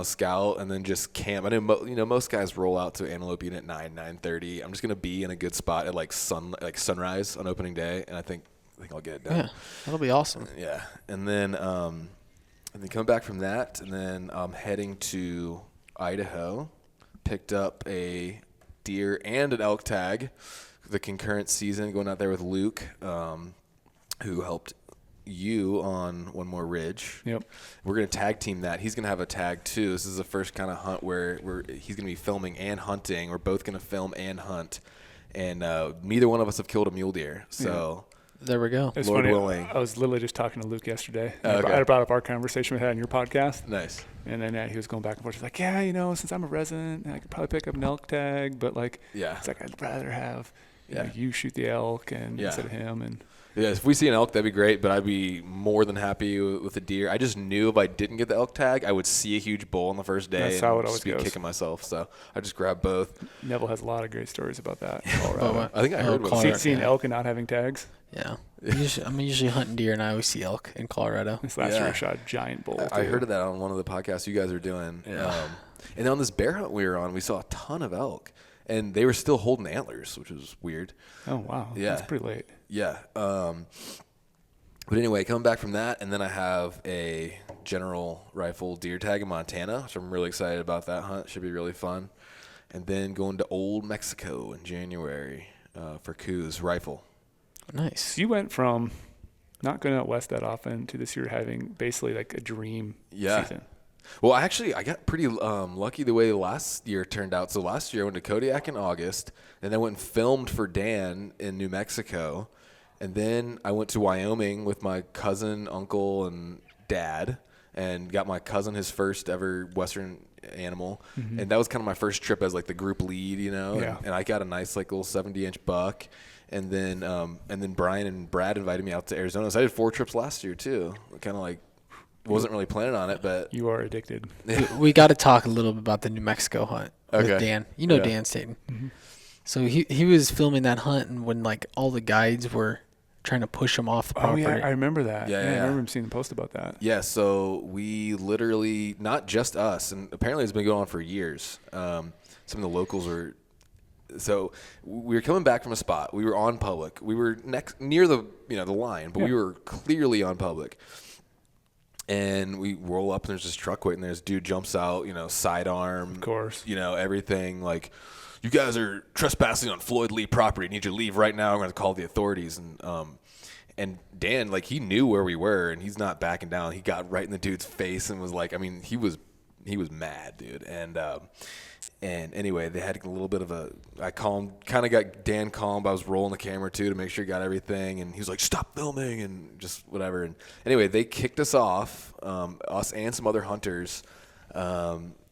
S1: scout, and then just camp. I know, most guys roll out to antelope unit 9:30. I'm just going to be in a good spot at sunrise on opening day, and I think I'll get it done.
S2: Yeah, that'll be awesome.
S1: Yeah. And then coming back from that, and then I'm heading to Idaho. Picked up a deer and an elk tag, the concurrent season, going out there with Luke, who helped you on One More Ridge.
S3: Yep.
S1: We're going to tag team that. He's going to have a tag too. This is the first kind of hunt where he's going to be filming and hunting. We're both going to film and hunt. And neither one of us have killed a mule deer. So
S2: there we go.
S3: It's
S1: Lord
S3: funny,
S1: willing.
S3: I was literally just talking to Luke yesterday.
S1: Okay.
S3: I brought up our conversation we had on your podcast.
S1: Nice.
S3: And then he was going back and forth. He's like, yeah, since I'm a resident, I could probably pick up an elk tag, but it's I'd rather have you shoot the elk instead of him. And
S1: yeah, if we see an elk, that'd be great, but I'd be more than happy with a deer. I just knew if I didn't get the elk tag, I would see a huge bull on the first day.
S3: That's how it always
S1: be
S3: goes.
S1: Kicking myself, so I just grabbed both.
S3: Neville has a lot of great stories about that.
S1: I think I heard one.
S3: Seeing elk and not having tags.
S2: Yeah. I'm usually hunting deer, and I always see elk in Colorado.
S3: This last year I shot a giant bull.
S1: I heard of that on one of the podcasts you guys are doing.
S2: Yeah.
S1: And on this bear hunt we were on, we saw a ton of elk, and they were still holding antlers, which was weird.
S3: Oh, wow. Yeah. That's pretty late.
S1: Yeah. But anyway, coming back from that, and then I have a general rifle deer tag in Montana, which I'm really excited about. That hunt should be really fun. And then going to Old Mexico in January for Coos rifle.
S2: Nice.
S3: So you went from not going out west that often to this year having basically like a dream season.
S1: Well, I got pretty lucky the way last year turned out. So last year I went to Kodiak in August, and then went and filmed for Dan in New Mexico. And then I went to Wyoming with my cousin, uncle, and dad, and got my cousin his first ever Western animal. Mm-hmm. And that was kind of my first trip as like the group lead, you know.
S3: Yeah.
S1: And I got a nice like little 70-inch buck. And then Brian and Brad invited me out to Arizona. So I did 4 trips last year too. Kind of like wasn't really planning on it, but
S3: you are addicted.
S2: We got to talk a little bit about the New Mexico hunt with Dan. You know Dan Staten.
S3: Mm-hmm.
S2: So he was filming that hunt, and when like all the guides were trying to push him off the property.
S3: Oh yeah, I remember that.
S1: Yeah.
S3: I remember him seeing the post about that.
S1: Yeah, so we literally, not just us, and apparently it's been going on for years. Some of the locals were. So we were coming back from a spot. We were on public. We were near the the line, but we were clearly on public. And we roll up, and there's this truck waiting there. This dude jumps out, sidearm,
S3: of course,
S1: everything like, you guys are trespassing on Floyd Lee property. I need you to leave right now. I'm going to call the authorities. And Dan, like, he knew where we were, and he's not backing down. He got right in the dude's face and was like, I mean, he was mad, dude. And anyway, they had a little bit of I kind of got Dan calm, but I was rolling the camera too to make sure he got everything. And he was like, stop filming and just whatever. And anyway, they kicked us off, us and some other hunters.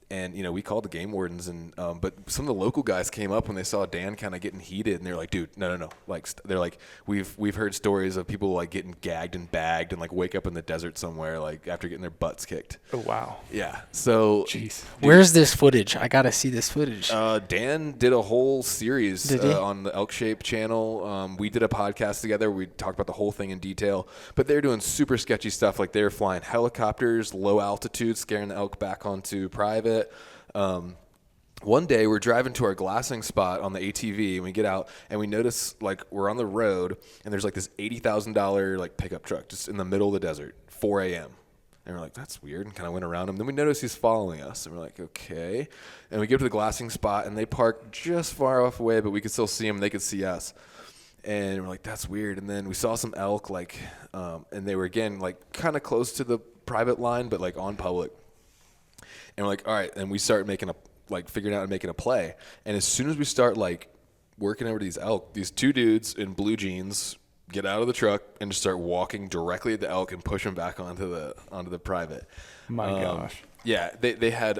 S1: And, we called the game wardens, but some of the local guys came up when they saw Dan kind of getting heated, and they're like, dude, no. Like, they're like, we've heard stories of people like getting gagged and bagged and like wake up in the desert somewhere, like after getting their butts kicked.
S3: Oh, wow.
S1: Yeah. So,
S3: jeez.
S2: Where's this footage? I got to see this footage.
S1: Dan did a whole series on the Elk Shape channel. We did a podcast together. We talked about the whole thing in detail, but they're doing super sketchy stuff. Like they're flying helicopters, low altitude, scaring the elk back onto private. One day we're driving to our glassing spot on the ATV, and we get out and we notice like we're on the road, and there's like this $80,000 like pickup truck just in the middle of the desert, 4 a.m. And we're like, that's weird, and kind of went around him. Then we notice he's following us, and we're like, okay. And we get to the glassing spot, and they park just far off away, but we could still see them, and they could see us. And we're like, that's weird. And then we saw some elk, like, and they were again like kind of close to the private line, but like on public. And we're like, all right. And we start figuring out and making a play. And as soon as we start like working over these elk, these 2 dudes in blue jeans get out of the truck and just start walking directly at the elk and push them back onto the private.
S3: My gosh.
S1: Yeah, they had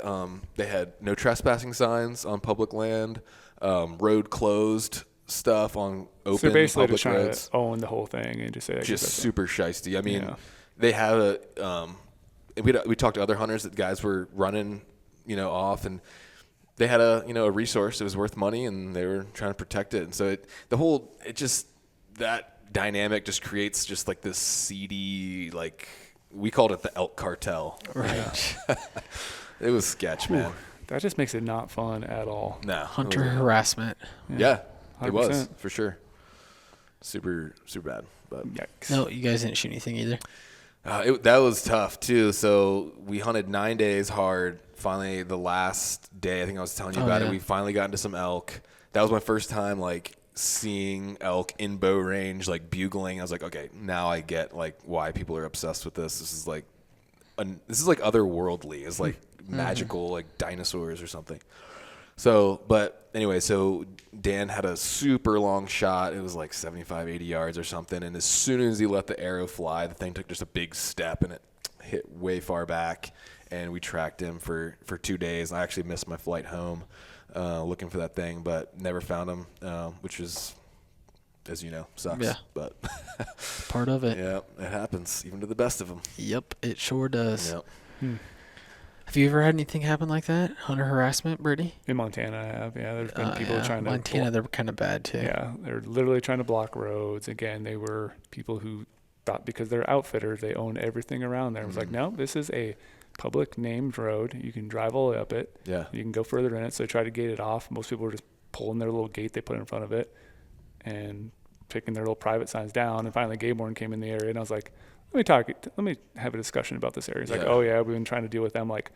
S1: no trespassing signs on public land, road closed stuff on open
S3: so basically
S1: public
S3: just trying
S1: roads.
S3: To own the whole thing and just say
S1: just super shiesty. I mean, they have we talked to other hunters that guys were running, off, and they had a resource that was worth money, and they were trying to protect it. And so that dynamic just creates just like this seedy, like we called it the elk cartel.
S2: Right.
S1: It was sketch, man.
S3: That just makes it not fun at all.
S1: No.
S2: Hunter harassment.
S1: Yeah, 100%. It was for sure. Super, super bad. But
S3: yikes.
S2: No, you guys didn't shoot anything either.
S1: That was tough too. So we hunted 9 days hard. Finally, the last day, I think I was telling you about it. We finally got into some elk. That was my first time like seeing elk in bow range, like bugling. I was like, okay, now I get like why people are obsessed with this. This is like otherworldly. It's like magical, like dinosaurs or something. So, but anyway, so Dan had a super long shot. It was like 75, 80 yards or something. And as soon as he let the arrow fly, the thing took just a big step and it hit way far back. And we tracked him for 2 days. I actually missed my flight home looking for that thing, but never found him, which is, as you know, sucks.
S2: Yeah.
S1: But
S2: part of it.
S1: Yeah, it happens, even to the best of them.
S2: Yep, it sure does.
S1: Yep.
S2: Have you ever had anything happen like that? Hunter harassment, Brady?
S3: In Montana, I have. Yeah, there's been people trying to.
S2: Montana, they're kind of bad too.
S3: Yeah, they're literally trying to block roads. Again, they were people who thought because they're outfitters, they own everything around there. It was like, no, this is a public named road. You can drive all the way up it.
S1: Yeah.
S3: You can go further in it. So they tried to gate it off. Most people were just pulling their little gate they put in front of it and taking their little private signs down. And finally, Game Warden came in the area, and I was like, let me have a discussion about this area. He's like, oh yeah, we've been trying to deal with them. Like,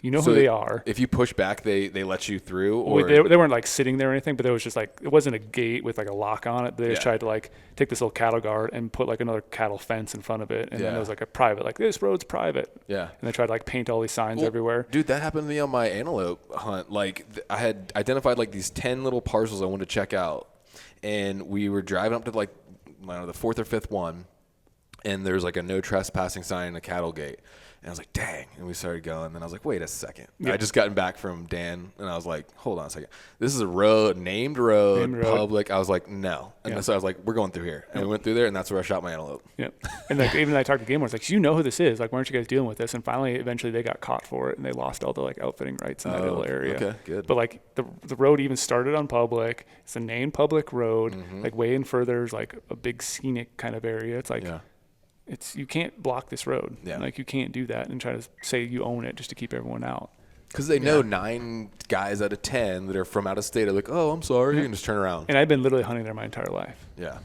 S3: you know who they are.
S1: If you push back, they let you through, or
S3: they weren't like sitting there or anything, but there was just like, it wasn't a gate with like a lock on it. They just tried to like take this little cattle guard and put like another cattle fence in front of it, and then there was like a private, like this road's private. Yeah. And they tried to like paint all these signs everywhere.
S1: Dude, that happened to me on my antelope hunt. Like I had identified like these 10 little parcels I wanted to check out, and we were driving up to like, I don't know, the fourth or fifth one, and there's like a no trespassing sign and a cattle gate. And I was like, dang. And we started going. And I was like, wait a second. Yeah. I just gotten back from Dan. And I was like, hold on a second. This is a road, named road, public. I was like, no. And so I was like, we're going through here. And we went through there, and that's where I shot my antelope.
S3: Yep. And like, even I talked to Game Wardens, like, you know who this is. Like, why aren't you guys dealing with this? And finally, eventually, they got caught for it. And they lost all the like outfitting rights in that little area.
S1: Okay, good.
S3: But like, the road even started on public. It's a named public road. Mm-hmm. Like, way in further is like a big scenic kind of area. It's like... Yeah. You can't block this road. Yeah. Like, you can't do that and try to say you own it just to keep everyone out.
S1: Because they know 9 guys out of 10 that are from out of state are like, oh, I'm sorry, you can just turn around.
S3: And I've been literally hunting there my entire life.
S1: Yeah.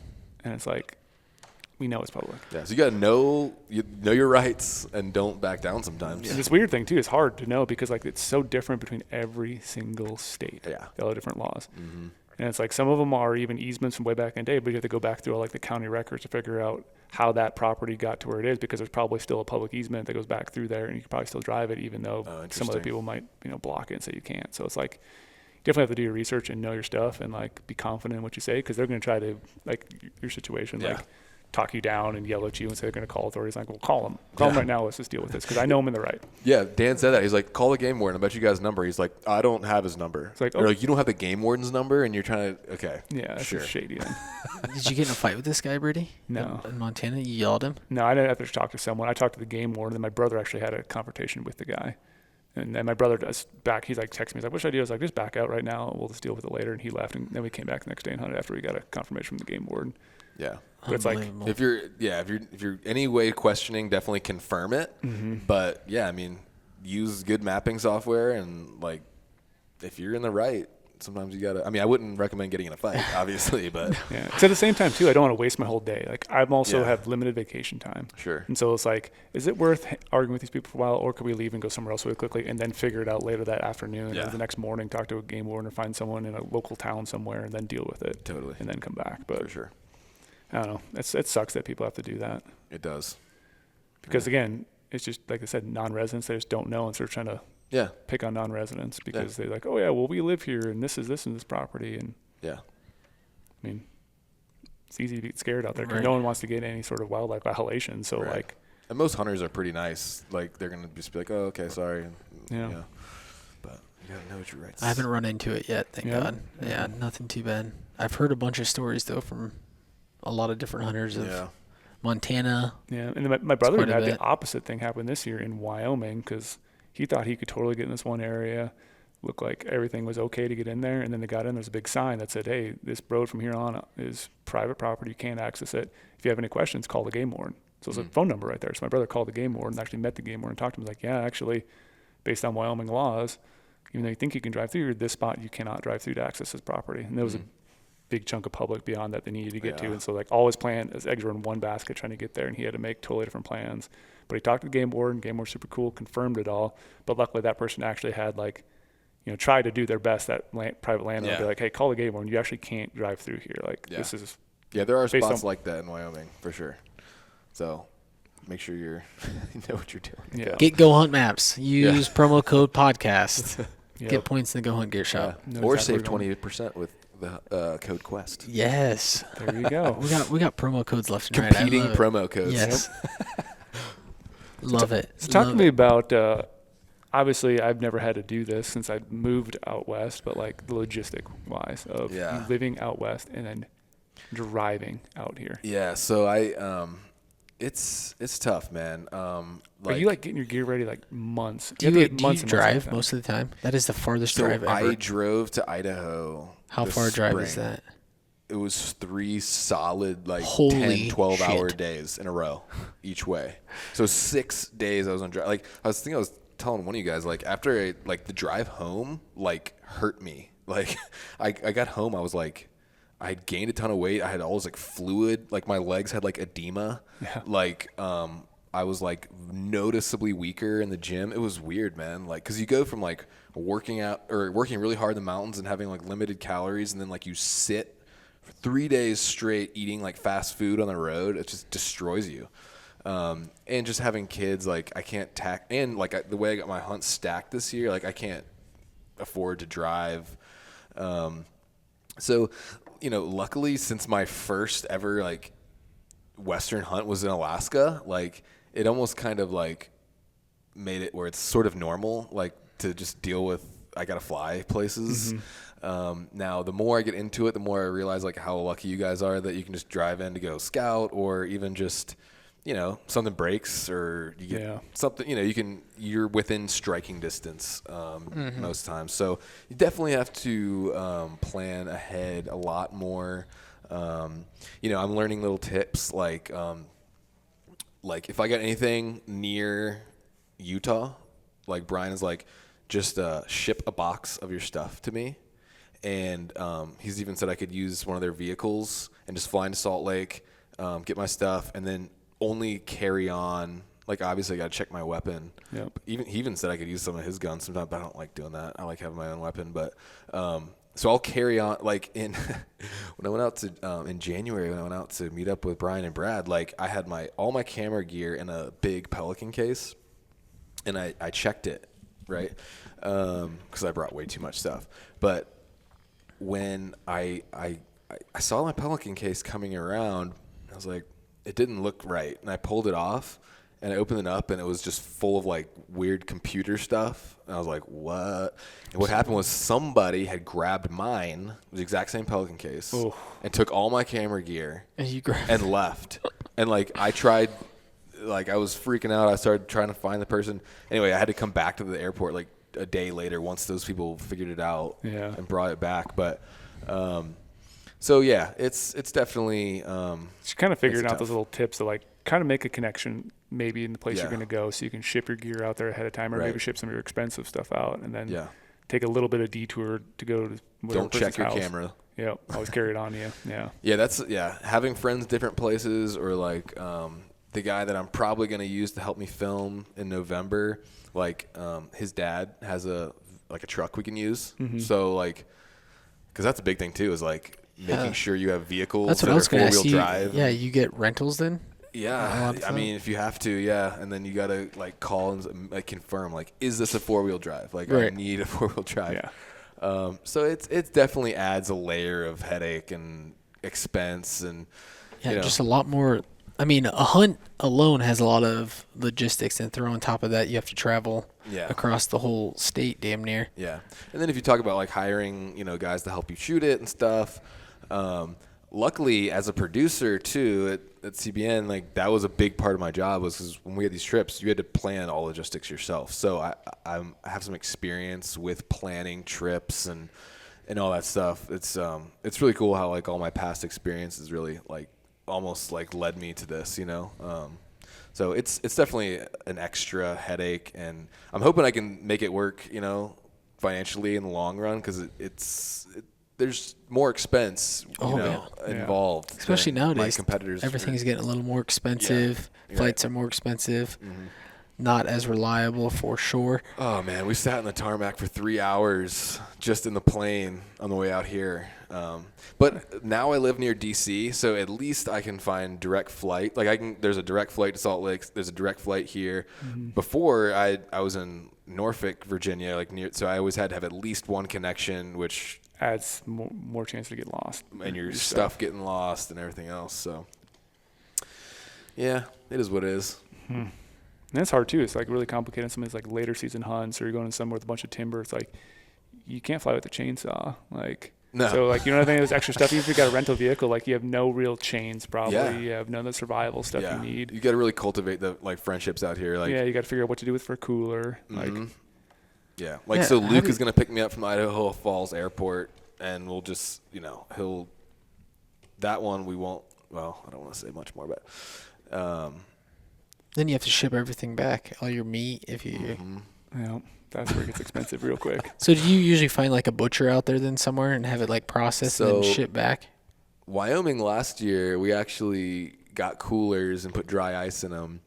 S3: And it's like, we know it's public.
S1: Yeah, so you got to know your rights and don't back down sometimes.
S3: And this weird thing, too, is hard to know because, like, it's so different between every single state. Yeah. All the different laws. Mm-hmm. And it's like some of them are even easements from way back in the day, but you have to go back through all like the county records to figure out how that property got to where it is, because there's probably still a public easement that goes back through there, and you can probably still drive it, even though some other people might, block it and say you can't. So it's like, you definitely have to do your research and know your stuff and like be confident in what you say, because they're going to try to, like, your situation, like talk you down and yell at you and say they're going to call authorities. Like, well, call them right now. Let's just deal with this, because I know I'm in the right.
S1: Yeah, Dan said that. He's like, call the game warden. I bet you guys his number. He's like, I don't have his number. It's like, like, you don't have the game warden's number, and you're trying to, okay.
S3: Yeah, that's shady then.
S2: Did you get in a fight with this guy, Brady?
S3: No.
S2: In Montana? You yelled him?
S3: No, I didn't have to talk to someone. I talked to the game warden, and my brother actually had a confrontation with the guy. And then my brother does back. He's like, text me. He's like, what should I do? I was like, just back out right now. We'll just deal with it later. And he left. And then we came back the next day and hunted after we got a confirmation from the game warden.
S1: Yeah.
S3: But it's like,
S1: if you're any way questioning, definitely confirm it. Mm-hmm. But yeah, I mean, use good mapping software, and like, if you're in the right, sometimes you gotta. I mean, I wouldn't recommend getting in a fight, obviously, but
S3: yeah. Because at the same time too, I don't want to waste my whole day. Like, I'm also have limited vacation time.
S1: Sure.
S3: And so it's like, is it worth arguing with these people for a while, or could we leave and go somewhere else really quickly and then figure it out later that afternoon, or the next morning, talk to a game warden or find someone in a local town somewhere and then deal with it.
S1: Totally.
S3: And then come back. But
S1: for sure.
S3: I don't know. It sucks that people have to do that.
S1: It does.
S3: Because again, it's just like I said, non-residents, they just don't know, and so they're trying to pick on non-residents because they're like, oh yeah, well, we live here, and this is this and this property, and I mean, it's easy to get scared out there because no one wants to get any sort of wildlife violation. So like,
S1: and most hunters are pretty nice. Like, they're gonna just be like, oh, okay, sorry.
S3: Yeah.
S1: But you gotta know what your rights.
S2: I haven't run into it yet, thank God. Yeah, nothing too bad. I've heard a bunch of stories though from a lot of different hunters of Montana.
S3: Yeah, and then my brother had the opposite thing happen this year in Wyoming, because he thought he could totally get in this one area, looked like everything was okay to get in there, and then they got in, there's a big sign that said, hey, this road from here on is private property, you can't access it. If you have any questions, call the game warden. So there's a phone number right there. So my brother called the game warden, actually met the game warden, talked to him. He's like, yeah, actually, based on Wyoming laws, even though you think you can drive through, this spot you cannot drive through to access this property. And there was a big chunk of public beyond that they needed to get to, and so like all his his eggs were in one basket trying to get there, and he had to make totally different plans. But he talked to the game warden super cool, confirmed it all, but luckily that person actually had tried to do their best, that private landowner, be like, hey, call the game warden, you actually can't drive through here, like this is
S1: there are spots like that in Wyoming for sure, so make sure you know what you're doing.
S2: Get GOHUNT maps, use promo code podcast. Get points in the GOHUNT gear shop,
S1: or save 28% with the code Quest.
S2: Yes.
S3: There you go.
S2: we got promo codes left and right.
S1: Competing promo codes.
S2: Yes. Love it.
S3: So talk to me about, obviously I've never had to do this since I moved out west, but like the logistic wise of living out west and then driving out here.
S1: Yeah. So It's tough, man.
S3: Are you like getting your gear ready like months?
S2: Do you drive most of the time? That is the farthest drive ever.
S1: I drove to Idaho.
S2: How far a drive is that?
S1: It was 3 solid, like,
S2: Holy
S1: 10, 12-hour days in a row each way. So 6 days I was on drive. Like, I was telling one of you guys, like, after the drive home, like, hurt me. Like, I got home, I was like, I had gained a ton of weight. I had all this, like, fluid. Like, my legs had, like, edema. Yeah. Like, I was, like, noticeably weaker in the gym. It was weird, man. Like, because you go from, like, working really hard in the mountains and having, like, limited calories, and then, like, you sit for 3 days straight eating, like, fast food on the road. It just destroys you. And just having kids, like, I can't and, like, the way I got my hunt stacked this year, like, I can't afford to drive. So, you know, luckily, since my first ever, like, Western hunt was in Alaska, like, it almost kind of, like, made it where it's sort of normal, like, to just deal with, I gotta fly places. Mm-hmm. Now, the more I get into it, the more I realize, like, how lucky you guys are that you can just drive in to go scout, or even just, you know, something breaks or you get something, you know, you're within striking distance most times. So you definitely have to plan ahead a lot more. You know, I'm learning little tips like if I got anything near Utah, like Brian is like, just ship a box of your stuff to me. And he's even said I could use one of their vehicles and just fly into Salt Lake, get my stuff, and then only carry on. Like, obviously, I got to check my weapon. Yep. He even said I could use some of his guns sometimes, but I don't like doing that. I like having my own weapon. But so I'll carry on. Like, when I went out to in January, when I went out to meet up with Brian and Brad, like, I had all my camera gear in a big Pelican case, and I checked it, right? Because I brought way too much stuff. But when I saw my Pelican case coming around, I was like, it didn't look right. And I pulled it off, and I opened it up, and it was just full of, like, weird computer stuff. And I was like, what? And what happened was somebody had grabbed mine, the exact same Pelican case, and took all my camera gear and left. And, like, I tried, like, I was freaking out. I started trying to find the person. Anyway, I had to come back to the airport, like, a day later once those people figured it out and brought it back. But so yeah, it's definitely
S3: just kind of figuring out those little tips to, like, kind of make a connection maybe in the place you're going to go, so you can ship your gear out there ahead of time, or maybe ship some of your expensive stuff out, and then take a little bit of detour to go to whatever.
S1: Don't check your camera.
S3: Yeah, always carry it on you.
S1: Yeah, having friends different places, or like the guy that I'm probably going to use to help me film in November, like his dad has a truck we can use. Mm-hmm. So, like, because that's a big thing too, is like making sure you have vehicles that are four-wheel drive.
S2: Yeah, you get rentals then?
S1: Yeah, I mean, if you have to, and then you got to, like, call and, like, confirm, like, is this a four-wheel drive? Like, I need a four-wheel drive. Yeah. So it definitely adds a layer of headache and expense, and
S2: just a lot more. I mean, a hunt alone has a lot of logistics, and throw on top of that, you have to travel across the whole state damn near.
S1: Yeah. And then if you talk about, like, hiring, guys to help you shoot it and stuff, luckily, as a producer, too, at CBN, like, that was a big part of my job, was because when we had these trips, you had to plan all logistics yourself. So I have some experience with planning trips and all that stuff. It's really cool how, like, all my past experiences really, like, almost, like, led me to this, So it's definitely an extra headache, and I'm hoping I can make it work, financially in the long run, because there's more expense, involved.
S2: Especially nowadays.
S1: My competitors.
S2: Everything's getting a little more expensive. Yeah. Flights are more expensive. Mm-hmm. Not as reliable, for sure.
S1: Oh, man. We sat in the tarmac for 3 hours just in the plane on the way out here. But now I live near D.C., so at least I can find direct flight. Like, there's a direct flight to Salt Lake. There's a direct flight here. Mm-hmm. Before, I was in Norfolk, Virginia, like, so I always had to have at least one connection, which
S3: adds more chance to get lost,
S1: and your stuff getting lost and everything else. So yeah, it is what it is.
S3: And that's hard too. It's, like, really complicated. Some of these, like, later season hunts, or you're going somewhere with a bunch of timber. It's like you can't fly with a chainsaw. Like,
S1: No.
S3: So like, you know, anything that's extra stuff. Even if you got a rental vehicle, like you have no real chains probably.
S1: Yeah.
S3: You have none of the survival stuff you need.
S1: You got to really cultivate the like friendships out here. Like,
S3: yeah, you got to figure out what to do with for a cooler.
S1: Mm-hmm.
S3: Like,
S1: yeah. Like, so Luke is going to pick me up from Idaho Falls Airport, and we'll just, you know, that one we won't, well, I don't want to say much more, but.
S2: Then you have to ship everything back, all your meat, if you.
S1: Mm-hmm.
S3: Yeah, that's where it gets expensive real quick.
S2: So do you usually find like a butcher out there then somewhere and have it like processed and then shipped back?
S1: Wyoming last year, we actually got coolers and put dry ice in them.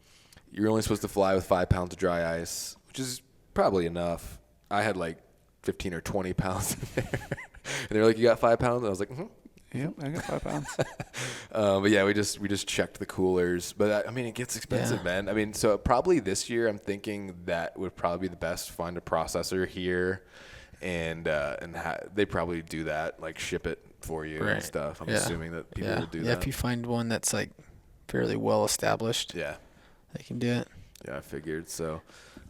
S1: You're only supposed to fly with 5 pounds of dry ice, which is probably enough. I had like 15 or 20 pounds in there. And they were like, you got 5 pounds? And I was like, mm-hmm.
S3: Yep, I got 5 pounds.
S1: But yeah, we just checked the coolers. But I mean, it gets expensive, man. I mean, so probably this year, I'm thinking that would probably be the best. Find a processor here, and they probably do that, like ship it for you and stuff. I'm assuming that people will do that.
S2: Yeah, if you find one that's like fairly well established, they can do it.
S1: Yeah, I figured so.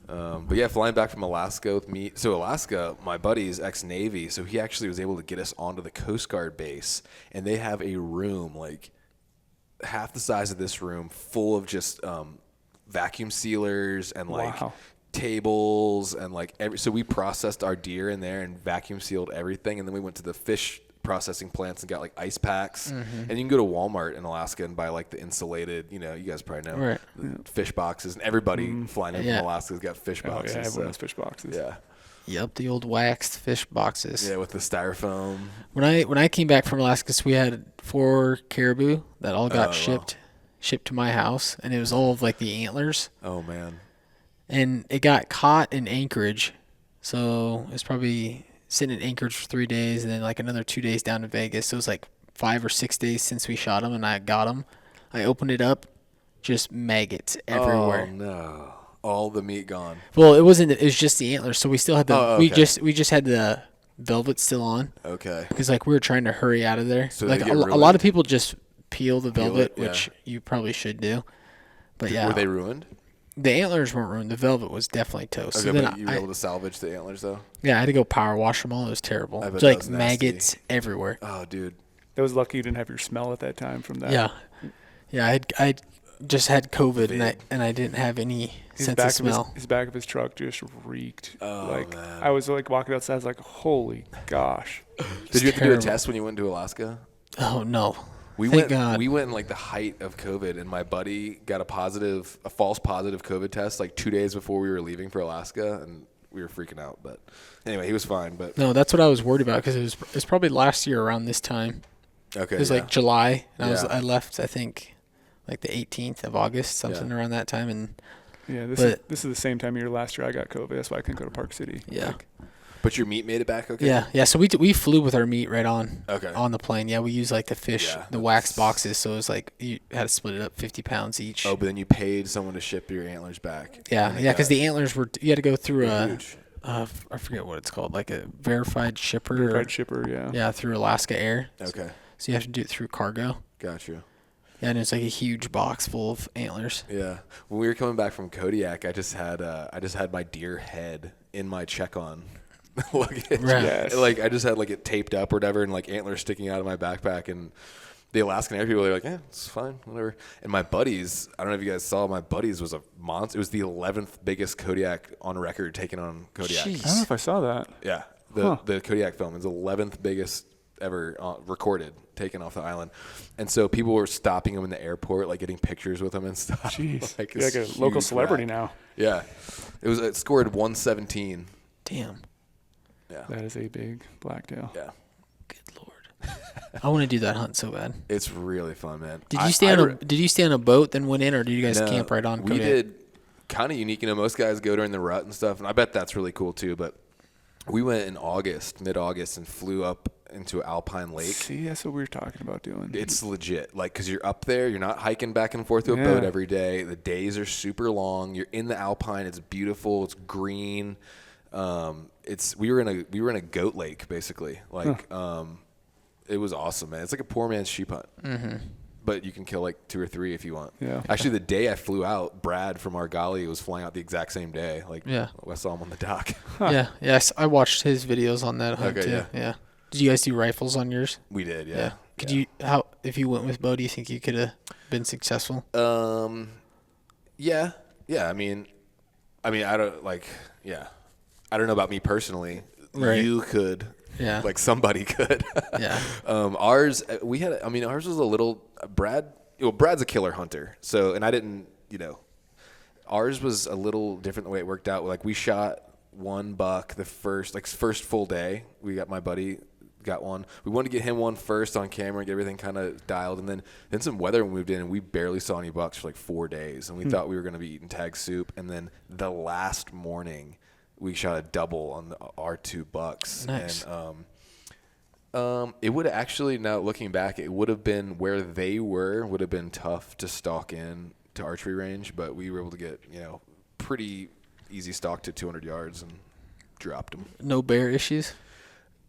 S1: But yeah, flying back from Alaska with me. So Alaska, my buddy's ex-Navy, so he actually was able to get us onto the Coast Guard base, and they have a room like half the size of this room, full of just vacuum sealers and like tables and like so we processed our deer in there and vacuum sealed everything, and then we went to the fish processing plants and got like ice packs. And you can go to Walmart in Alaska and buy like the insulated, you know, you guys probably know, fish boxes, and everybody flying in from Alaska's got fish boxes.
S3: Yeah, everyone has fish boxes.
S1: Yeah.
S2: Yep, the old waxed fish boxes.
S1: Yeah, with the styrofoam.
S2: When I came back from Alaska, so we had 4 caribou that all got shipped to my house, and it was all of like the antlers.
S1: Oh man.
S2: And it got caught in Anchorage, so it was probably sitting in Anchorage for 3 days, and then like another 2 days down to Vegas. So it was like 5 or 6 days since we shot them, and I got them. I opened it up, just maggots everywhere.
S1: Oh no. All the meat gone.
S2: Well, it wasn't. It was just the antlers. So we still had the.
S1: Oh,
S2: We
S1: okay.
S2: just had the velvet still on.
S1: Okay.
S2: Because like we were trying to hurry out of there.
S1: So
S2: like a lot of people just peel the velvet, which you probably should do. But yeah.
S1: Were they ruined?
S2: The antlers weren't ruined. The velvet was definitely toast.
S1: Okay,
S2: So then
S1: but you were able to salvage the antlers though?
S2: Yeah, I had to go power wash them all. It was terrible. It was
S1: that
S2: like
S1: was nasty.
S2: maggots everywhere.
S1: Oh, dude.
S3: That was lucky you didn't have your smell at that time from that.
S2: Yeah. Yeah, I just had COVID and I didn't have any sense of smell.
S3: His back of his truck just reeked.
S1: Oh,
S3: like
S1: man.
S3: I was like walking outside, I was like, holy gosh.
S1: Did you have to do a test when you went to Alaska?
S2: Oh no.
S1: Thank God. We went in like the height of COVID, and my buddy got a false positive COVID test like 2 days before we were leaving for Alaska, and we were freaking out. But anyway, he was fine. But
S2: no, that's what I was worried about, because it was probably last year around this time.
S1: Okay.
S2: It was like July, and I left, I think, like the 18th of August, something around that time. And
S3: yeah, this is the same time of year last year I got COVID. That's why I couldn't go to Park City.
S2: Yeah.
S1: But your meat made it back okay?
S2: Yeah. So we flew with our meat right on.
S1: Okay.
S2: On the plane. Yeah, we used like the fish, the wax boxes. So it was like you had to split it up 50 pounds each.
S1: Oh, but then you paid someone to ship your antlers back.
S2: Yeah, because the antlers you had to go through I forget what it's called, like a verified shipper.
S3: Verified shipper, yeah.
S2: Yeah, through Alaska Air.
S1: Okay.
S2: So you have to do it through cargo.
S1: Got you.
S2: Yeah, and it's like a huge box full of antlers.
S1: Yeah. When we were coming back from Kodiak, I just had my deer head in my check-on luggage.
S2: Right.
S3: Yes.
S1: Like I just had like it taped up or whatever, and like antlers sticking out of my backpack, and the Alaskan Air people were like, "Yeah, it's fine, whatever." And my buddies, I don't know if you guys saw, my buddies was a monster. It was the 11th biggest Kodiak on record taken on Kodiak.
S2: Jeez.
S3: I don't know if I saw that.
S1: Yeah, the Kodiak film is the 11th biggest ever recorded, taken off the island. And so people were stopping him in the airport, like getting pictures with him and stuff.
S3: Jeez,
S1: like,
S3: you're like a local celebrity now.
S1: Yeah, it scored 117.
S2: Damn.
S1: Yeah,
S3: that is a big blacktail.
S1: Yeah.
S2: Good Lord. I want to do that hunt so bad.
S1: It's really fun, man.
S2: Did you stay on a boat then went in, or did you guys camp right on Kodiak?
S1: We did kind of unique. You know, most guys go during the rut and stuff, and I bet that's really cool too. But we went in mid-August, and flew up into Alpine Lake.
S3: See, that's what we were talking about doing.
S1: It's legit, like, because you're up there, you're not hiking back and forth to a boat every day. The days are super long. You're in the Alpine. It's beautiful. It's green. We were in a goat lake basically. Like, it was awesome, man. It's like a poor man's sheep hunt.
S2: Mm-hmm.
S1: But you can kill like 2 or 3 if you want.
S3: Yeah.
S1: Actually, the day I flew out, Brad from Argali was flying out the exact same day. Like,
S2: yeah.
S1: I saw him on the dock.
S2: Yeah. Yes, I watched his videos on that hunt too. Yeah. Did you guys do rifles on yours?
S1: We did, yeah.
S2: Could you if you went with bow, do you think you could have been successful?
S1: Yeah. I mean I don't I don't know about me personally.
S2: Right.
S1: You could.
S2: Yeah.
S1: Like somebody could.
S2: Yeah.
S1: Ours was a little Brad's a killer hunter. So, and I didn't, ours was a little different the way it worked out. Like we shot one buck the first full day. My buddy got one. We wanted to get him one first on camera and get everything kind of dialed. And then some weather moved in and we barely saw any bucks for like 4 days. And we thought we were going to be eating tag soup. And then the last morning we shot a double on our 2 bucks.
S2: Nice.
S1: And it would actually, now looking back, it would have been where they would have been tough to stalk in to archery range, but we were able to get, pretty easy stalk to 200 yards and dropped them.
S2: No bear issues?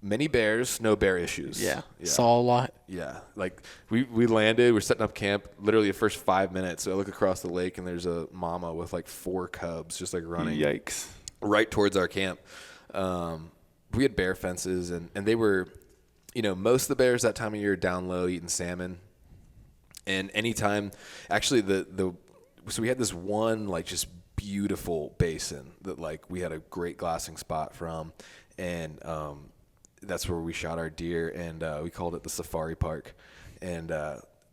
S1: Many bears, no bear issues.
S2: Yeah. Saw a lot.
S1: Yeah. Like we landed, we're setting up camp literally the first 5 minutes. So I look across the lake and there's a mama with like 4 cubs just like running.
S3: Yikes.
S1: Right towards our camp. We had bear fences and they were, most of the bears that time of year down low eating salmon. And anytime, actually so we had this one like just beautiful basin that like we had a great glassing spot from. And, that's where we shot our deer, and we called it the Safari Park. And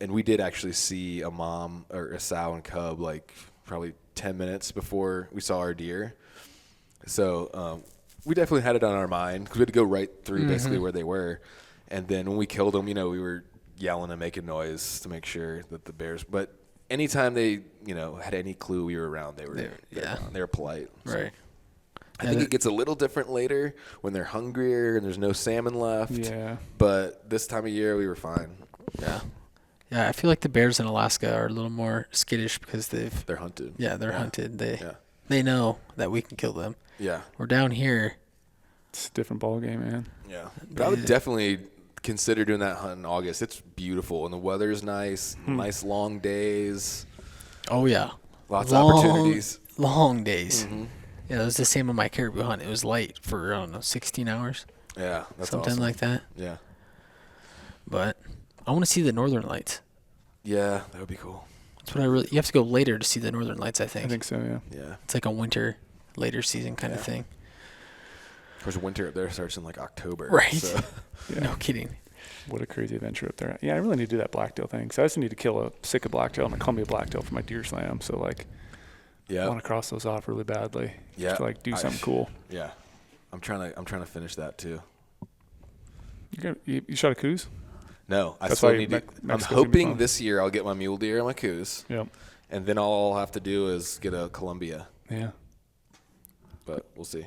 S1: we did actually see a mom or a sow and cub like probably 10 minutes before we saw our deer. So we definitely had it on our mind because we had to go right through basically where they were. And then when we killed them, we were yelling and making noise to make sure that the bears. But anytime they, had any clue we were around, they were polite. So.
S2: Right.
S1: I think it gets a little different later when they're hungrier and there's no salmon left.
S3: Yeah.
S1: But this time of year, we were fine.
S2: Yeah. Yeah, I feel like the bears in Alaska are a little more skittish because they're
S1: hunted.
S2: Yeah, they're hunted. They know that we can kill them.
S1: Yeah.
S2: We're down here.
S3: It's a different ball game, man.
S1: Yeah. But I would definitely consider doing that hunt in August. It's beautiful and the weather's nice. Nice long days.
S2: Oh yeah.
S1: Lots of opportunities.
S2: Long days.
S1: Mm-hmm.
S2: Yeah, it was the same on my caribou hunt. It was light for, 16 hours.
S1: Yeah, that's
S2: something
S1: awesome.
S2: like that.
S1: Yeah.
S2: But I want to see the northern lights.
S1: Yeah, that would be cool.
S2: That's what you have to go later to see the northern lights, I think.
S3: I think so, yeah.
S1: Yeah.
S2: It's like a winter, later season kind of thing.
S1: Of course, winter up there starts in like October.
S2: Right.
S1: So.
S2: Yeah. No kidding.
S3: What a crazy adventure up there. Yeah, I really need to do that blacktail thing. So I just need to kill a Sitka blacktail and a Columbia blacktail for my deer slam. So like, I want to cross those off really badly.
S1: Yeah.
S3: Just to like do something cool.
S1: Yeah. I'm trying to finish that too.
S3: You shot a coos?
S1: No, I still need to. I'm hoping this year I'll get my mule deer and my coos.
S3: Yep.
S1: And then all I'll have to do is get a Columbia.
S3: Yeah.
S1: But we'll see.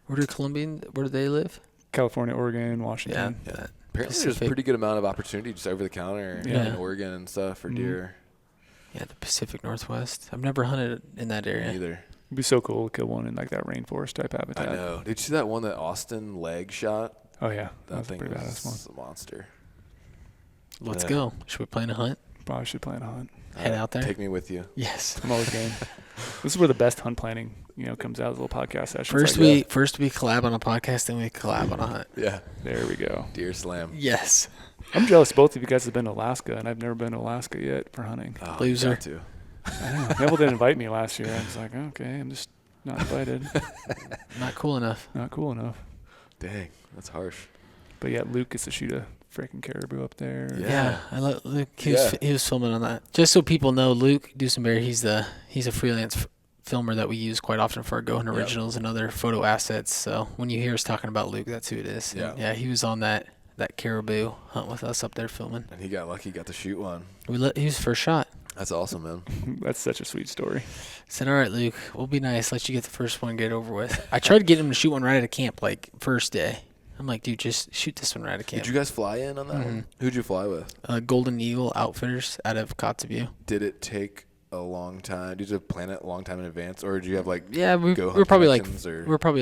S2: Where do they live?
S3: California, Oregon, Washington.
S1: Yeah. Apparently there's a pretty good amount of opportunity just over the counter in Oregon and stuff for deer.
S2: Yeah, the Pacific Northwest. I've never hunted in that area.
S1: Either.
S3: It'd be so cool to kill one in like that rainforest type habitat.
S1: I know. Did you see that one that Austin Leg shot?
S3: Oh yeah,
S1: that thing
S3: pretty
S1: was
S3: badass one.
S1: A monster.
S2: Let's go. Should we plan a hunt?
S3: Probably should plan a hunt.
S2: Head out there.
S1: Take me with you.
S2: Yes.
S3: I'm always game. This is where the best hunt planning, comes out of the little podcast session.
S2: First we collab on a podcast, then we collab on a hunt.
S1: Yeah.
S3: There we go.
S1: Deer slam.
S2: Yes.
S3: I'm jealous both of you guys have been to Alaska, and I've never been to Alaska yet for hunting.
S1: Oh,
S2: Loser.
S3: I know. Neville didn't invite me last year. I was like, okay, I'm just not invited.
S2: Not cool enough.
S3: Not cool enough.
S1: Dang, that's harsh.
S3: But yeah, Luke gets to shoot a freaking caribou up there.
S2: Yeah, I love Luke. He was filming on that. Just so people know, Luke Dusenberry, he's a freelance filmer that we use quite often for our GOHUNT originals and other photo assets. So when you hear us talking about Luke, that's who it is.
S1: Yeah.
S2: And yeah, he was on that caribou hunt with us up there filming.
S1: And he got lucky, got to shoot one.
S2: He was first shot.
S1: That's awesome, man.
S3: That's such a sweet story.
S2: I said, all right, Luke, we'll be nice. Let you get the first one, get it over with. I tried to get him to shoot one right out of camp, like first day. I'm like, dude, just shoot this one right out of camp.
S1: Did you guys fly in on that one? Who'd you fly with?
S2: Golden Eagle Outfitters out of Kotzebue.
S1: Did it take a long time? Did you plan it a long time in advance, or did you have like
S2: we're probably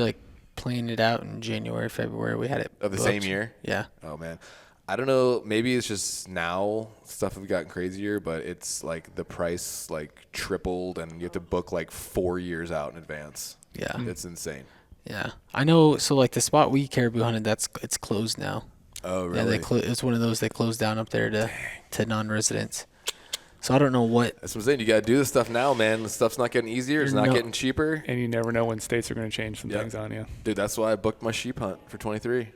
S2: like playing it out in January, February. We had it
S1: of the
S2: booked.
S1: same year.
S2: Yeah.
S1: Oh man, I don't know. Maybe it's just now stuff has gotten crazier, but it's like the price like tripled, and you have to book like 4 years out in advance.
S2: Yeah.
S1: It's insane.
S2: Yeah, I know. So like the spot we caribou hunted, it's closed now.
S1: Oh, really?
S2: Yeah, it's one of those they closed down up there to non-residents. So I don't know what.
S1: That's what I'm saying. You got to do this stuff now, man. The stuff's not getting easier. It's not getting cheaper.
S3: And you never know when states are going to change some things on you.
S1: Dude, that's why I booked my sheep hunt for 23.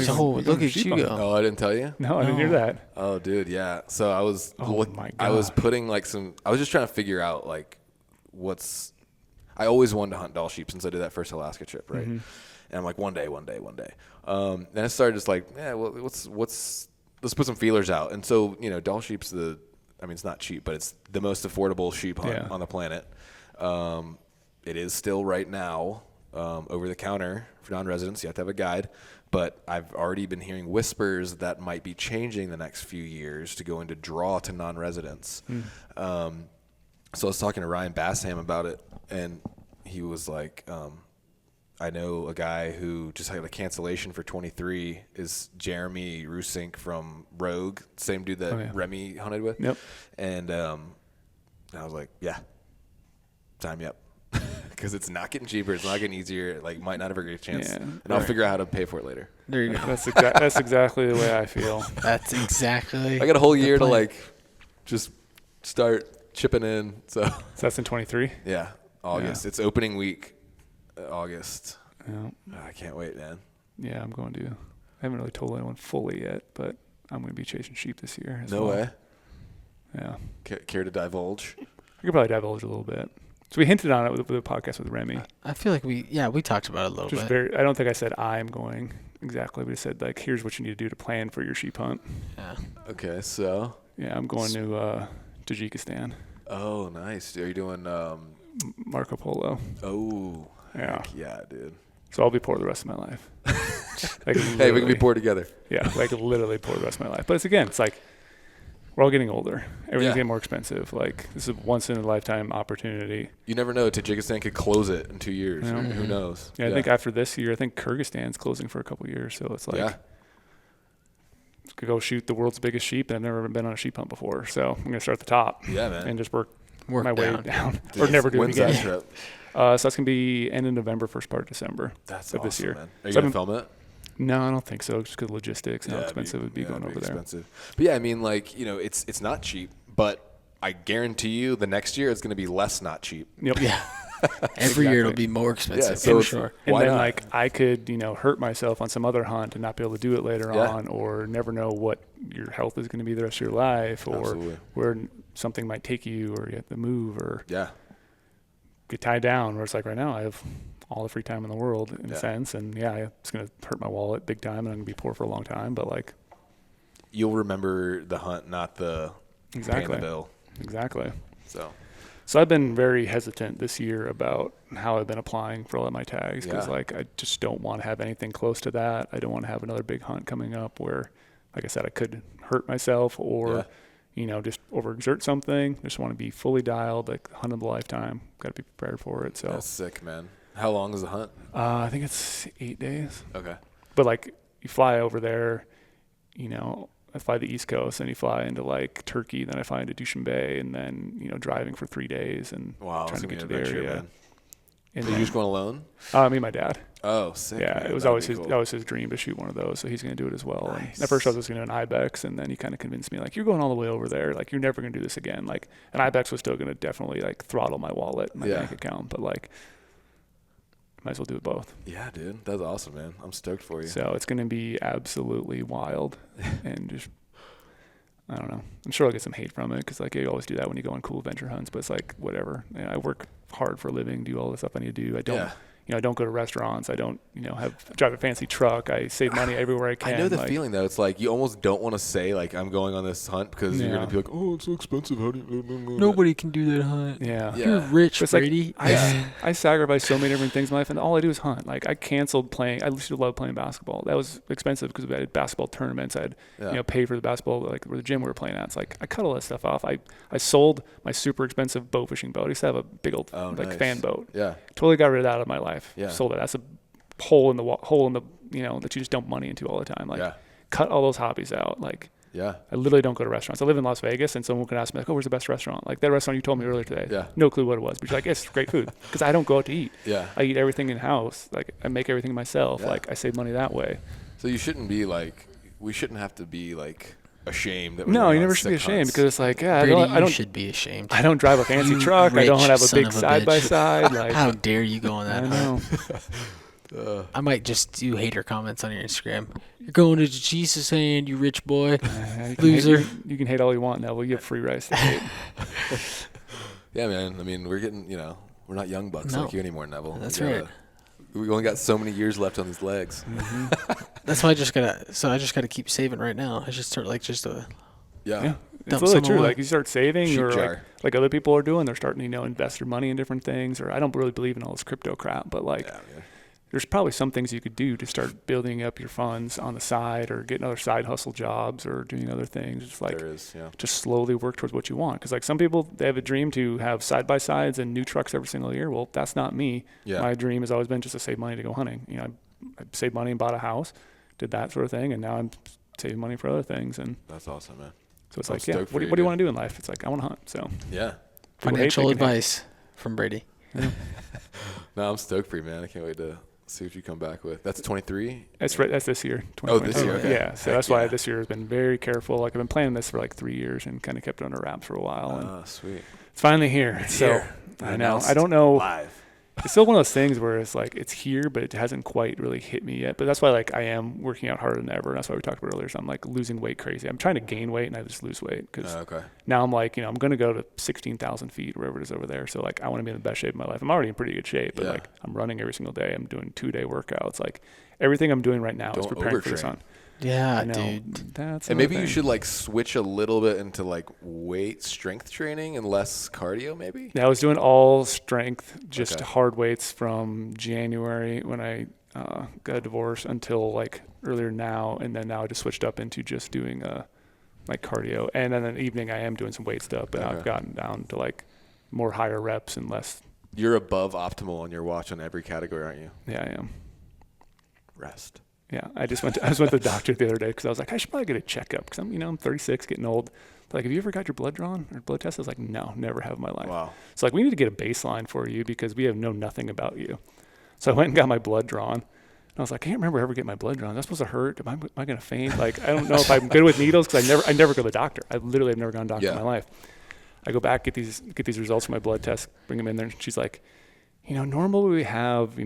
S2: Oh, look at you go.
S1: Oh, I didn't tell you?
S3: No, I didn't hear that.
S1: Oh, dude, yeah. So I was
S3: my God.
S1: I was putting like I was just trying to figure out like I always wanted to hunt Dall sheep since I did that first Alaska trip, right? Mm-hmm. And I'm like, one day. Then I started just like, yeah, well, let's put some feelers out. And so, Dall sheep's it's not cheap, but it's the most affordable sheep hunt on the planet. It is still right now over the counter for non-residents. You have to have a guide. But I've already been hearing whispers that might be changing the next few years to go into draw to non-residents. So I was talking to Ryan Bassham about it, and he was like, I know a guy who just had a cancellation for 23 is Jeremy Rusink from Rogue, same dude that Remy hunted with.
S3: Yep.
S1: And I was like, yeah, sign me up. Because it's not getting cheaper, it's not getting easier. Like, might not ever get a chance, and I'll figure out how to pay for it later.
S2: There you go.
S3: That's exactly the way I feel.
S2: That's exactly.
S1: I got a whole year to like, just start chipping in. So
S3: that's in 23.
S1: Yeah, August. Yeah. It's opening week, August.
S3: Yeah.
S1: I can't wait, man.
S3: Yeah, I'm going to. I haven't really told anyone fully yet, but I'm going to be chasing sheep this year.
S1: No way.
S3: Yeah.
S1: Care to divulge?
S3: I could probably divulge a little bit. So we hinted on it with the podcast with Remy.
S2: I feel like we talked about it a little bit.
S3: I don't think I said I'm going exactly. We said like, here's what you need to do to plan for your sheep hunt.
S2: Yeah.
S1: Okay, so.
S3: Yeah, I'm going to Tajikistan.
S1: Oh, nice. Are you doing
S3: Marco Polo?
S1: Oh.
S3: Yeah.
S1: Yeah, dude.
S3: So I'll be poor the rest of my life.
S1: Hey, we can be poor together.
S3: Yeah, like literally poor the rest of my life. But it's like we're all getting older. Everything's getting more expensive. Like, this is a once-in-a-lifetime opportunity.
S1: You never know. Tajikistan could close it in 2 years. Yeah. Who knows?
S3: Yeah, I think after this year, Kyrgyzstan's closing for a couple of years. So it's like, could go shoot the world's biggest sheep. And I've never been on a sheep hunt before. So I'm going to start at the top.
S1: Yeah, man.
S3: And just work my way down. Or never do it again. That trip? So that's going to be end of November, first part of December.
S1: That's
S3: of
S1: awesome,
S3: this year.
S1: Man. Are you going to film it?
S3: No, I don't think so. Just because logistics and how expensive it would be going over there.
S1: But yeah, I mean, like, it's not cheap, but I guarantee you the next year it's going to be less not cheap.
S3: Yep.
S2: Yeah. Every year it'll be more expensive.
S1: Yeah, so
S2: for sure.
S3: And then like I could, hurt myself on some other hunt and not be able to do it later on, or never know what your health is going to be the rest of your life, or where something might take you, or you have to move, or get tied down. Where it's like right now I have all the free time in the world in a sense, and it's going to hurt my wallet big time, and I'm going to be poor for a long time. But like,
S1: you'll remember the hunt, not the paying the bill.
S3: Exactly.
S1: So
S3: I've been very hesitant this year about how I've been applying for all of my tags, because like I just don't want to have anything close to that. I don't want to have another big hunt coming up where, like I said, I could hurt myself or just overexert something. Just want to be fully dialed, like hunt of the lifetime. Got to be prepared for it. So
S1: that's sick, man. How long is the hunt?
S3: I think it's 8 days.
S1: Okay.
S3: But like you fly over there, I fly the East Coast, and you fly into like Turkey, then I fly into Dushanbe, and then driving for 3 days and trying to get to the area.
S1: Man. And you just going alone?
S3: Me and my dad.
S1: Oh, sick.
S3: Yeah,
S1: man.
S3: it was always his dream to shoot one of those, so he's going to do it as well. Nice. And at first I was just going to do an ibex, and then he kind of convinced me like, you're going all the way over there, like you're never going to do this again. Like an ibex was still going to definitely like throttle my wallet, and my bank account, but like might as well do it both.
S1: Yeah, dude. That's awesome, man. I'm stoked for you.
S3: So it's going to be absolutely wild and just, I don't know. I'm sure I'll get some hate from it because, like, you always do that when you go on cool adventure hunts, but it's like, whatever. I work hard for a living, do all the stuff I need to do. I don't I don't go to restaurants. I don't, drive a fancy truck. I save money everywhere I can.
S1: I know the feeling, though. It's like you almost don't want to say, like, I'm going on this hunt because you're going to be like, oh, it's so expensive. How do you...
S2: Nobody can do that hunt.
S3: Yeah.
S2: You're rich, Brady.
S3: Like, I sacrifice so many different things in my life, and all I do is hunt. Like, I canceled playing. I used to love playing basketball. That was expensive because we had basketball tournaments. I'd, pay for the basketball, like, where the gym we were playing at. It's like, I cut all that stuff off. I sold my super expensive bow fishing boat. I used to have a big old, fan boat.
S1: Yeah.
S3: Totally got rid of that out of my life.
S1: Yeah.
S3: Sold it. That's a hole in the that you just dump money into all the time. Like, cut all those hobbies out. Like, I literally don't go to restaurants. I live in Las Vegas, and someone can ask me like, "Oh, where's the best restaurant?" Like that restaurant you told me earlier today.
S1: Yeah.
S3: No clue what it was, but you're like, "It's great food," because I don't go out to eat.
S1: Yeah.
S3: I eat everything in house. Like I make everything myself.
S1: Yeah.
S3: Like I save money that way.
S1: So you shouldn't be like we shouldn't have to be like ashamed that
S3: no, you never should be ashamed because it's like, yeah,
S2: Brady,
S3: I don't
S2: should be ashamed.
S3: I don't drive a fancy truck. I don't have a big side by side. Like,
S2: how dare you go on that?
S3: I know.
S2: I might just do hater comments on your Instagram. You're going to Jesus' hand, you rich boy, loser.
S3: You can hate all you want, Neville. You have free rights to hate.
S1: Yeah, man. I mean, we're getting, we're not young bucks like you anymore, Neville.
S2: That's right.
S1: We only got so many years left on these legs.
S3: Mm-hmm.
S2: That's why I just gotta keep saving right now. I just start
S3: Yeah. It's literally true. Like you start saving, or like other people are doing, they're starting to invest their money in different things. Or I don't really believe in all this crypto crap, but there's probably some things you could do to start building up your funds on the side, or getting other side hustle jobs, or doing other things. Just like just slowly work towards what you want. Because like some people, they have a dream to have side by sides and new trucks every single year. Well, that's not me. Yeah. My dream has always been just to save money to go hunting. I saved money and bought a house, did that sort of thing, and now I'm saving money for other things. And
S1: that's awesome, man.
S3: So it's like, what do you want to do in life? It's like, I want to hunt. So
S1: yeah,
S2: financial advice from Brady.
S1: Yeah. No, I'm stoked for you, man. I can't wait to see what you come back with. That's 23.
S3: That's right. That's this year.
S1: Oh, this year. Okay.
S3: Yeah. So that's why this year has been very careful. Like I've been planning this for like 3 years and kind of kept it under wraps for a while.
S1: Oh, sweet.
S3: It's finally here.
S1: It's here.
S3: I know. I don't know.
S1: Live.
S3: It's still one of those things where it's like it's here, but it hasn't quite really hit me yet. But that's why like I am working out harder than ever. And that's why we talked about earlier. So I'm like losing weight crazy. I'm trying to gain weight and I just lose weight because now I'm like, I'm going to go to 16,000 feet, wherever it is over there. So like I want to be in the best shape of my life. I'm already in pretty good shape, but like I'm running every single day. I'm doing 2-day workouts. Like everything I'm doing right now is preparing for this hunt.
S2: Yeah, dude.
S1: And maybe you should like switch a little bit into like weight strength training and less cardio maybe?
S3: Yeah, I was doing all strength, just hard weights from January when I got a divorce until like earlier now. And then now I just switched up into just doing like cardio. And then in the evening I am doing some weight stuff, but I've gotten down to like more higher reps and less.
S1: You're above optimal on your watch on every category, aren't you?
S3: Yeah, I am.
S1: Rest.
S3: Yeah, I just went to the doctor the other day because I was like, I should probably get a checkup because I'm 36, getting old. They're like, have you ever got your blood drawn or blood test? I was like, no, never have in my life.
S1: Wow.
S3: So like, we need to get a baseline for you because we have nothing about you. So I went and got my blood drawn. And I was like, I can't remember ever getting my blood drawn. That's supposed to hurt. Am I going to faint? Like, I don't know if I'm good with needles because I never go to the doctor. I literally have never gone to the doctor in my life. I go back, get these results from my blood test, bring them in there. And she's like, normally we have,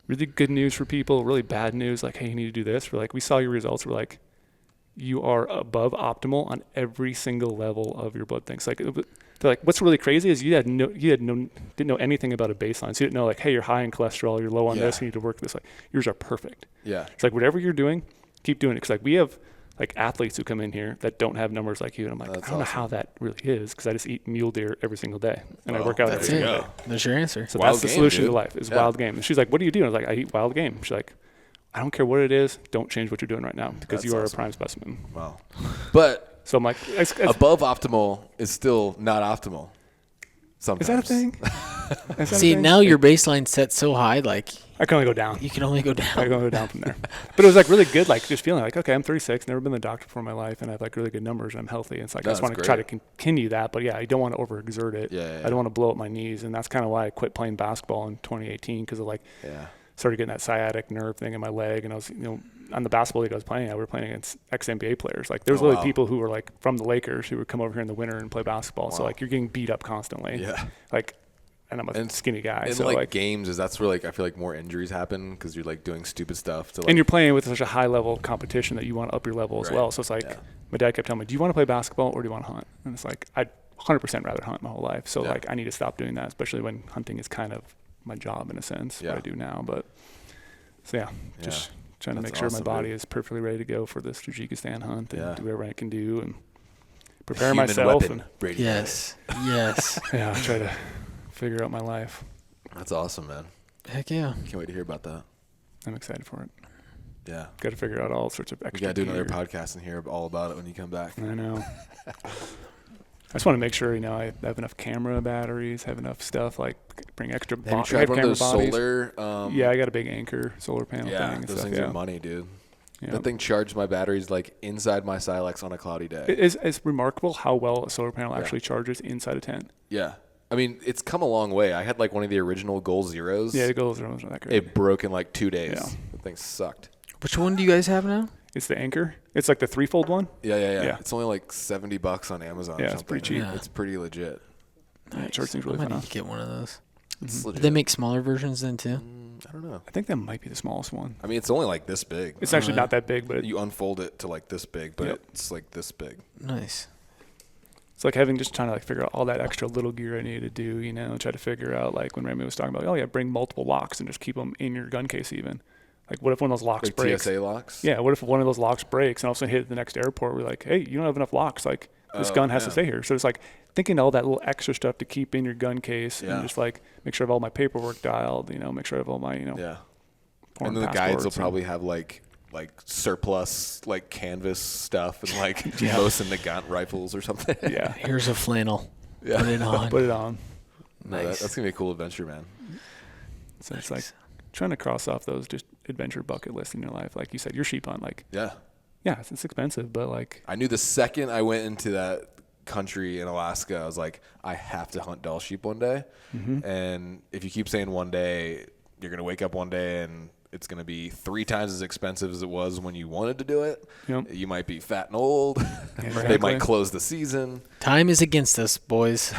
S3: really good news for people, really bad news, like, hey, you need to do this. We're like, we saw your results. We're like, you are above optimal on every single level of your blood things. Like, they're like, what's really crazy is you didn't know anything about a baseline. So you didn't know like, hey, you're high in cholesterol, you're low on this, you need to work this. Like, yours are perfect.
S1: Yeah.
S3: It's like, whatever you're doing, keep doing it. Cause like we have like athletes who come in here that don't have numbers like you. And I'm like, I don't know how that really is. Cause I just eat mule deer every single day and I work out every single day.
S2: That's your answer.
S3: So that's the solution to life is wild game. And she's like, what do you do? And I was like, I eat wild game. She's like, I don't care what it is. Don't change what you're doing right now because you are a prime specimen.
S1: Wow. But
S3: so I'm like,
S1: above optimal is still not optimal. Sometimes.
S3: Is that a thing?
S2: See, now your baseline's set so high, like
S3: I can only go down.
S2: You can only go down.
S3: I can only go down from there. But it was like really good, like just feeling like, okay, I'm 36, never been to the doctor before in my life, and I have like really good numbers. I'm healthy. And it's like I just want to try to continue that, but I don't want to overexert it. I don't want to blow up my knees, and that's kind of why I quit playing basketball in 2018 because of like started getting that sciatic nerve thing in my leg, and I was on the basketball league I was playing, we were playing against ex-NBA players. Like there was literally people who were like from the Lakers who would come over here in the winter and play basketball. So like you're getting beat up constantly. Yeah. Like. And I'm a skinny guy.
S1: And
S3: so
S1: like games, that's where like I feel like more injuries happen because you're like doing stupid stuff.
S3: And you're playing with such a high level of competition that you want to up your level as well. So it's like my dad kept telling me, do you want to play basketball or do you want to hunt? And it's like I'd 100% rather hunt my whole life. So like I need to stop doing that, especially when hunting is kind of my job in a sense, what I do now. But so just trying to make sure my body is perfectly ready to go for this Tajikistan hunt and do whatever I can do and prepare myself. And
S1: Brady
S2: yes.
S3: Yeah, try to figure out my life.
S1: That's awesome, man.
S2: Heck yeah.
S1: Can't wait to hear about that.
S3: I'm excited for it.
S1: Yeah.
S3: Got to figure out all sorts of extra.
S1: We got to do another podcast and hear all about it when you come back.
S3: I know. I just want to make sure, I have enough camera batteries, have enough stuff, like bring extra
S1: Have you tried one of those solar?
S3: Yeah, I got a big Anchor solar panel thing.
S1: Yeah, those things are money, dude. Yeah. That thing charged my batteries like inside my Silex on a cloudy day.
S3: It's remarkable how well a solar panel actually charges inside a tent.
S1: Yeah. I mean, it's come a long way. I had like one of the original Goal Zeros.
S3: Yeah, the Goal Zeros are that great.
S1: It broke in like 2 days. Yeah. The thing sucked.
S2: Which one do you guys have now?
S3: It's the Anchor. It's like the 3-fold one.
S1: Yeah. It's only like $70 on Amazon.
S3: Yeah,
S1: or something.
S3: It's pretty cheap.
S1: Yeah. It's pretty legit.
S2: Nice.
S3: Yeah, really
S2: I
S3: fun.
S2: need to get one of those.
S1: It's legit.
S2: Do they make smaller versions then too?
S1: I don't know.
S3: I think that might be the smallest one.
S1: I mean, it's only like this big.
S3: It's actually not that big, but
S1: you unfold it to like this big, but it's like this big.
S2: Nice.
S3: It's like trying to like figure out all that extra little gear I need to do, you know, try to figure out like when Remy was talking about, bring multiple locks and just keep them in your gun case even. Like what if one of those locks
S1: like
S3: breaks?
S1: TSA locks?
S3: Yeah, what if one of those locks breaks and all of a sudden hit the next airport? We're like, hey, you don't have enough locks. Like this gun has to stay here. So it's like thinking all that little extra stuff to keep in your gun case and just like make sure I have all my paperwork dialed, you know, make sure I have all my, you know.
S1: Yeah. And then the guides will probably have like surplus like canvas stuff and like most in the GOHUNT rifles or something.
S3: Yeah.
S2: Here's a flannel.
S1: Yeah.
S2: Put it on.
S3: Put it on.
S1: Nice. No, that's gonna be a cool adventure, man.
S3: So it's like trying to cross off those just adventure bucket lists in your life. Like you said, your sheep hunt, like it's expensive, but like
S1: I knew the second I went into that country in Alaska, I was like, I have to hunt Dall sheep one day. Mm-hmm. And if you keep saying one day, you're gonna wake up one day and it's going to be 3 times as expensive as it was when you wanted to do it. Yep. You might be fat and old. Exactly. They might close the season.
S2: Time is against us, boys.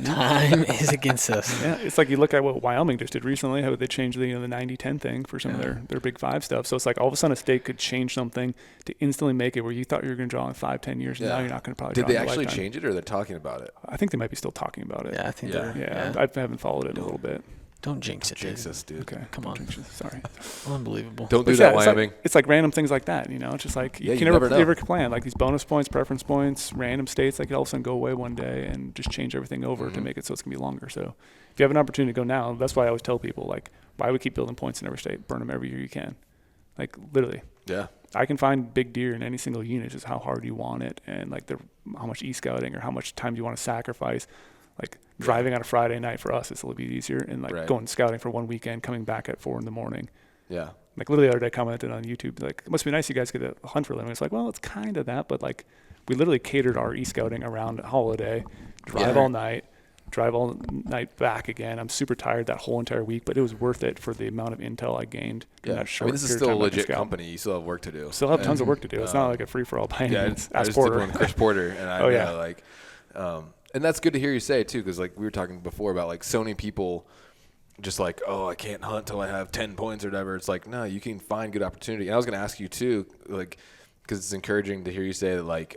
S2: Time is against us.
S3: Yeah, it's like you look at what Wyoming just did recently, how they changed the 90-10 thing for some of their Big 5 stuff. So it's like all of a sudden a state could change something to instantly make it where you thought you were going to draw in 5-10 years, and now you're not going to probably draw in a lifetime.
S1: Did they actually change it, or they're talking about it?
S3: I think they might be still talking about it.
S2: Yeah, I think
S3: I haven't followed it in a little bit.
S2: Don't jinx it,
S1: jinx us, dude.
S3: Okay,
S2: come on.
S3: Sorry.
S2: Unbelievable.
S1: Don't do that, Wyoming.
S3: It's like random things like that, you know. It's just like you can never plan. Like these bonus points, preference points, random states, like it all of a sudden go away one day and just change everything over to make it so it's gonna be longer. So if you have an opportunity to go now, that's why I always tell people, like, why would keep building points in every state? Burn them every year you can. Like literally.
S1: Yeah.
S3: I can find big deer in any single unit, just how hard you want it, and like how much e-scouting or how much time you want to sacrifice. Like driving on a Friday night for us, it's a little bit easier, and like going scouting for one weekend, coming back at 4 a.m.
S1: Yeah.
S3: Like literally the other day I commented on YouTube, like, it must be nice you guys get to hunt for a living. It's like, well, it's kind of that, but like we literally catered our e-scouting around a holiday, drive all night back again. I'm super tired that whole entire week, but it was worth it for the amount of intel I gained.
S1: Yeah. I mean, this is still a legit company. You still have work to do.
S3: Still have tons of work to do. It's not like a free-for-all by any means.
S1: I just did one with Chris Porter, and I know, and that's good to hear you say too, because like we were talking before about like so many people just like, oh, I can't hunt till I have 10 points or whatever. It's like, no, you can find good opportunity. And I was going to ask you too, like, because it's encouraging to hear you say that like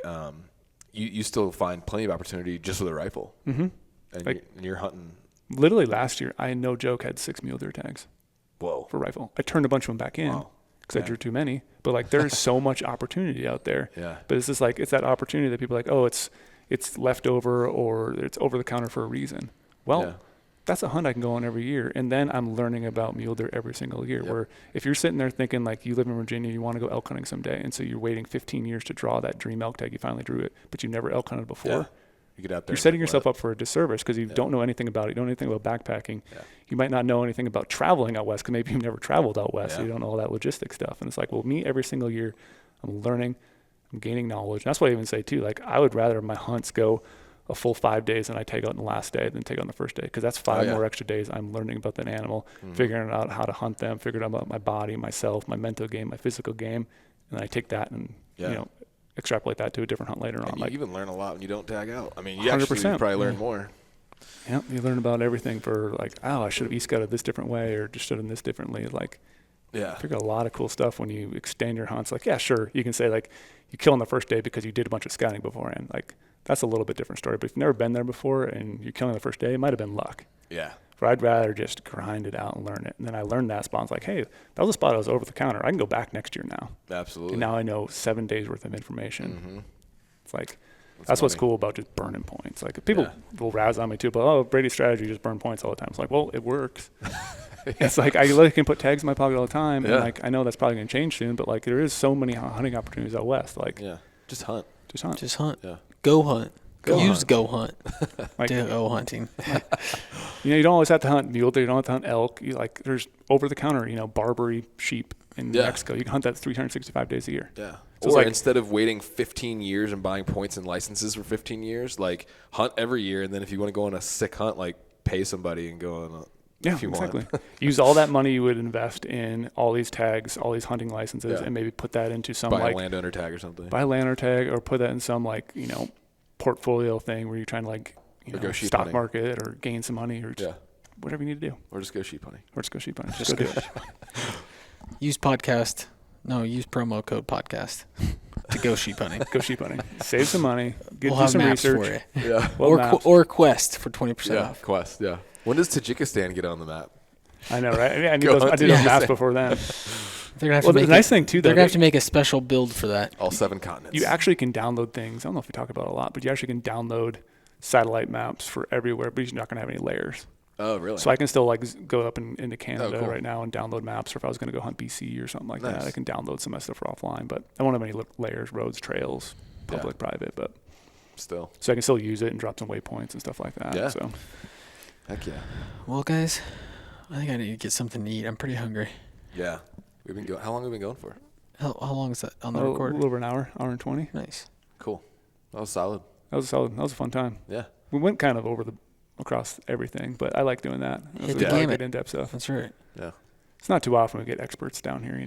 S1: you still find plenty of opportunity just with a rifle. Mm-hmm. And you're hunting.
S3: Literally last year, I no joke had 6 mule deer tags.
S1: Whoa.
S3: For rifle. I turned a bunch of them back in because I drew too many. But like there's so much opportunity out there.
S1: Yeah.
S3: But it's just like it's that opportunity that people are like, oh, it's leftover or it's over the counter for a reason. Well, that's a hunt I can go on every year. And then I'm learning about mule deer every single year. Where if you're sitting there thinking like you live in Virginia, you want to go elk hunting someday, and so you're waiting 15 years to draw that dream elk tag, you finally drew it, but you never elk hunted before.
S1: Yeah. You get out there.
S3: You're setting yourself up for a disservice because you don't know anything about it. You don't know anything about backpacking. Yeah. You might not know anything about traveling out west because maybe you've never traveled out west. So you don't know all that logistic stuff. And it's like, well, me every single year, I'm learning, I'm gaining knowledge. And that's what I even say too. Like I would rather my hunts go a full 5 days and I take out on the last day than take out on the first day, because that's 5 more extra days I'm learning about that animal, figuring out how to hunt them, figuring out about my body, myself, my mental game, my physical game, and then I take that and you know, extrapolate that to a different hunt later on.
S1: You even learn a lot when you don't tag out. I mean, you actually probably learn more.
S3: Yeah, you learn about everything for like, oh, I should have e-scouted this different way or just done this differently. Like, figure out a lot of cool stuff when you extend your hunts. Like, yeah, sure, you can say like you kill on the first day because you did a bunch of scouting beforehand. Like, that's a little bit different story. But if you've never been there before and you're killing the first day, it might have been luck.
S1: Yeah.
S3: But I'd rather just grind it out and learn it. And then I learned that spot. I was like, hey, that was a spot I was over the counter. I can go back next year now.
S1: Absolutely.
S3: And now I know 7 days worth of information. Mm-hmm. It's like, that's what's cool about just burning points. Like people will razz on me too, but oh, Brady's strategy, just burn points all the time. It's like, well, it works. It's like I literally can put tags in my pocket all the time. And like, I know that's probably going to change soon, but like there is so many hunting opportunities out west. Like,
S1: just hunt.
S2: Just hunt.
S1: Yeah.
S2: Go hunt. Use GOHUNT.
S3: Like,
S2: go hunting.
S3: You know, you don't always have to hunt mule deer. You don't have to hunt elk. You like, there's over the counter, you know, Barbary sheep in Mexico. You can hunt that 365 days a year.
S1: Yeah. So or like, instead of waiting 15 years and buying points and licenses for 15 years, like hunt every year. And then if you want to go on a sick hunt, like pay somebody and go on
S3: Yeah, exactly. Use all that money you would invest in all these tags, all these hunting licenses, and maybe put that into some
S1: buy a landowner tag or something.
S3: Buy a landowner tag, or put that in some portfolio thing where you're trying to
S1: go
S3: stock
S1: hunting.
S3: market or gain some money or just whatever you need to do.
S1: Or just go sheep hunting.
S3: Just go do it.
S2: Use promo code podcast to go sheep hunting.
S3: Go sheep hunting. Save some money.
S2: We'll have
S3: some
S2: maps
S3: research.
S2: for you.
S1: Yeah.
S2: Or Quest for 20% off.
S1: Quest. Yeah. When does Tajikistan get on the map?
S3: I know, right? I did those maps before then.
S2: They're gonna have to
S3: the nice thing too,
S2: they're gonna have to make a special build for that.
S1: All 7 continents.
S3: You actually can download things. I don't know if we talk about it a lot, but you actually can download satellite maps for everywhere, but you're not gonna have any layers.
S1: Oh, really?
S3: So I can still go up into Canada right now and download maps. Or if I was going to go hunt BC or something like that, I can download some of that stuff offline. But I won't have any layers, roads, trails, public, private. But
S1: still,
S3: so I can still use it and drop some waypoints and stuff like that.
S1: Yeah.
S3: So,
S2: heck yeah. Well, guys, I think I need to get something to eat. I'm pretty hungry.
S1: Yeah, we've been going. How long have we been going for?
S2: How long is that on the record?
S3: A little over an hour and 20.
S2: Nice.
S1: Cool. That was solid.
S3: That was a fun time.
S1: Yeah.
S3: We went kind of across everything, but I like doing that.
S2: Hit the gamut.
S3: Good in-depth stuff.
S2: That's right.
S1: Yeah.
S3: It's not too often we get experts down here,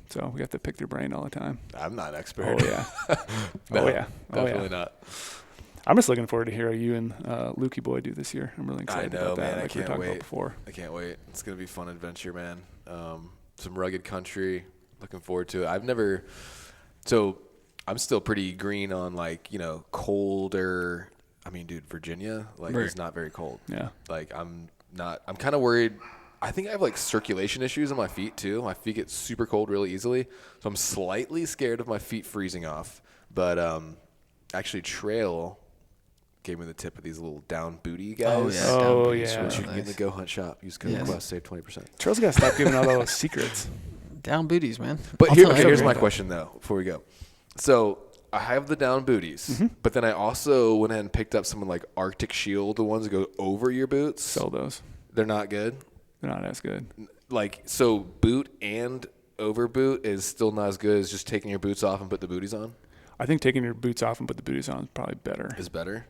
S3: so we have to pick their brain all the time.
S1: I'm not an expert.
S3: Oh, yeah.
S1: Definitely not.
S3: I'm just looking forward to hearing you and Lukey Boy do this year. I'm really excited about that.
S1: Man, I can't wait.
S3: Before.
S1: I can't wait. It's going to be a fun adventure, man. Some rugged country. Looking forward to it. I'm still pretty green on colder. I mean, dude, Virginia, it's not very cold.
S3: Yeah.
S1: I'm kind of worried. I think I have circulation issues on my feet too. My feet get super cold really easily. So I'm slightly scared of my feet freezing off. But actually Trail gave me the tip of these little down booty guys.
S3: Oh, yeah.
S1: Which you can get in the GOHUNT shop. Use code Quest, save 20%.
S3: Trail's got to stop giving out all those secrets.
S2: Down booties, man.
S1: But here's my question, though, before we go. So I have the down booties, but then I also went ahead and picked up some Arctic Shield, the ones that go over your boots.
S3: Sell those.
S1: They're not good?
S3: They're not as good.
S1: So boot and over boot is still not as good as just taking your boots off and put the booties on?
S3: I think taking your boots off and put the booties on is probably better.
S1: Is better?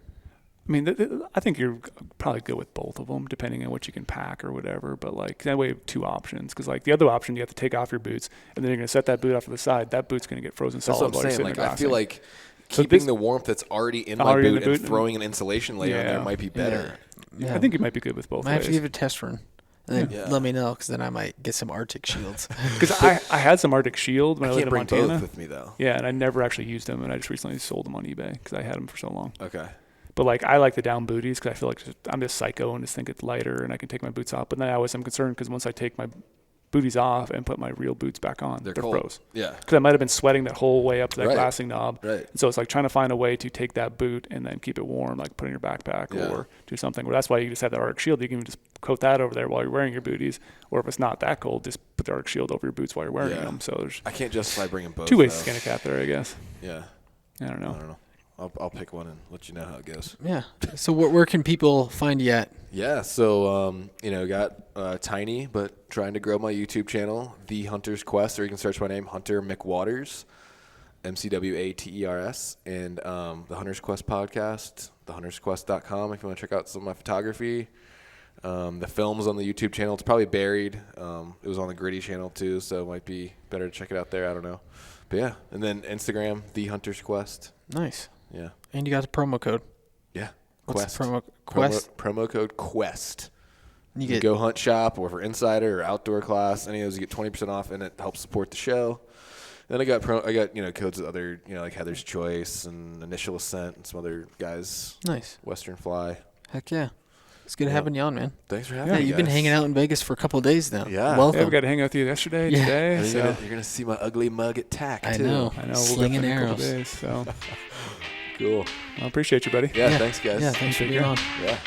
S3: I mean, I think you're probably good with both of them, depending on what you can pack or whatever. But that way, you have 2 options. Because the other option, you have to take off your boots, and then you're going to set that boot off to the side. That boot's going to get frozen solid.
S1: That's what I'm saying. I feel like keeping the warmth that's already in my boot and throwing an insulation layer in there might be better.
S3: Yeah. I think you might be good with both.
S2: I have to give it a test run. And then let me know, because then I might get some Arctic Shields.
S3: Because I had some Arctic Shield when I lived in Montana.
S1: I can't bring both with me, though.
S3: Yeah, and I never actually used them, and I just recently sold them on eBay because I had them for so long.
S1: Okay.
S3: But I like the down booties because I feel like I'm just psycho and just think it's lighter and I can take my boots off. But then I always am concerned because once I take my booties off and put my real boots back on, they're froze. Yeah. Because I might have been sweating that whole way up to that glassing knob.
S1: Right.
S3: And so it's trying to find a way to take that boot and then keep it warm, put it in your backpack or do something. Well, that's why you just have that Arctic Shield. You can just coat that over there while you're wearing your booties. Or if it's not that cold, just put the Arctic Shield over your boots while you're wearing them. So I
S1: can't justify bringing both.
S3: 2 ways to skin a cat there, I guess.
S1: Yeah.
S3: I don't know.
S1: I'll pick one and let you know how it goes.
S2: Yeah. So where can people find you at?
S1: Yeah. So, got tiny, but trying to grow my YouTube channel, The Hunter's Quest, or you can search my name, Hunter McWaters, McWaters, and the Hunter's Quest podcast, thehuntersquest.com if you want to check out some of my photography. The film's on the YouTube channel. It's probably buried. It was on the Gritty channel too, so it might be better to check it out there. I don't know. But yeah. And then Instagram, The Hunter's Quest.
S2: Nice.
S1: Yeah.
S2: And you got the promo code.
S1: Yeah.
S2: What's
S1: Quest.
S2: Quest?
S1: Promo code Quest.
S2: You get
S1: Go Hunt Shop, or for Insider or Outdoor Class, any of those you get 20% off, and it helps support the show. Then I got codes with other Heather's Choice and Initial Ascent and some other guys.
S2: Nice.
S1: Western Fly.
S2: Heck yeah. It's good having you on, man.
S1: Thanks for having me.
S2: Yeah, you've been hanging out in Vegas for a couple of days now.
S1: Yeah.
S2: Welcome.
S3: Yeah, we got to hang out with you yesterday, today.
S1: So. You're going to see my ugly mug at TAC, too.
S2: I know. Slinging arrows.
S3: Days, so.
S1: Cool.
S3: I appreciate you, buddy.
S1: Yeah, thanks, guys.
S2: Yeah, thanks for being on.
S1: Yeah.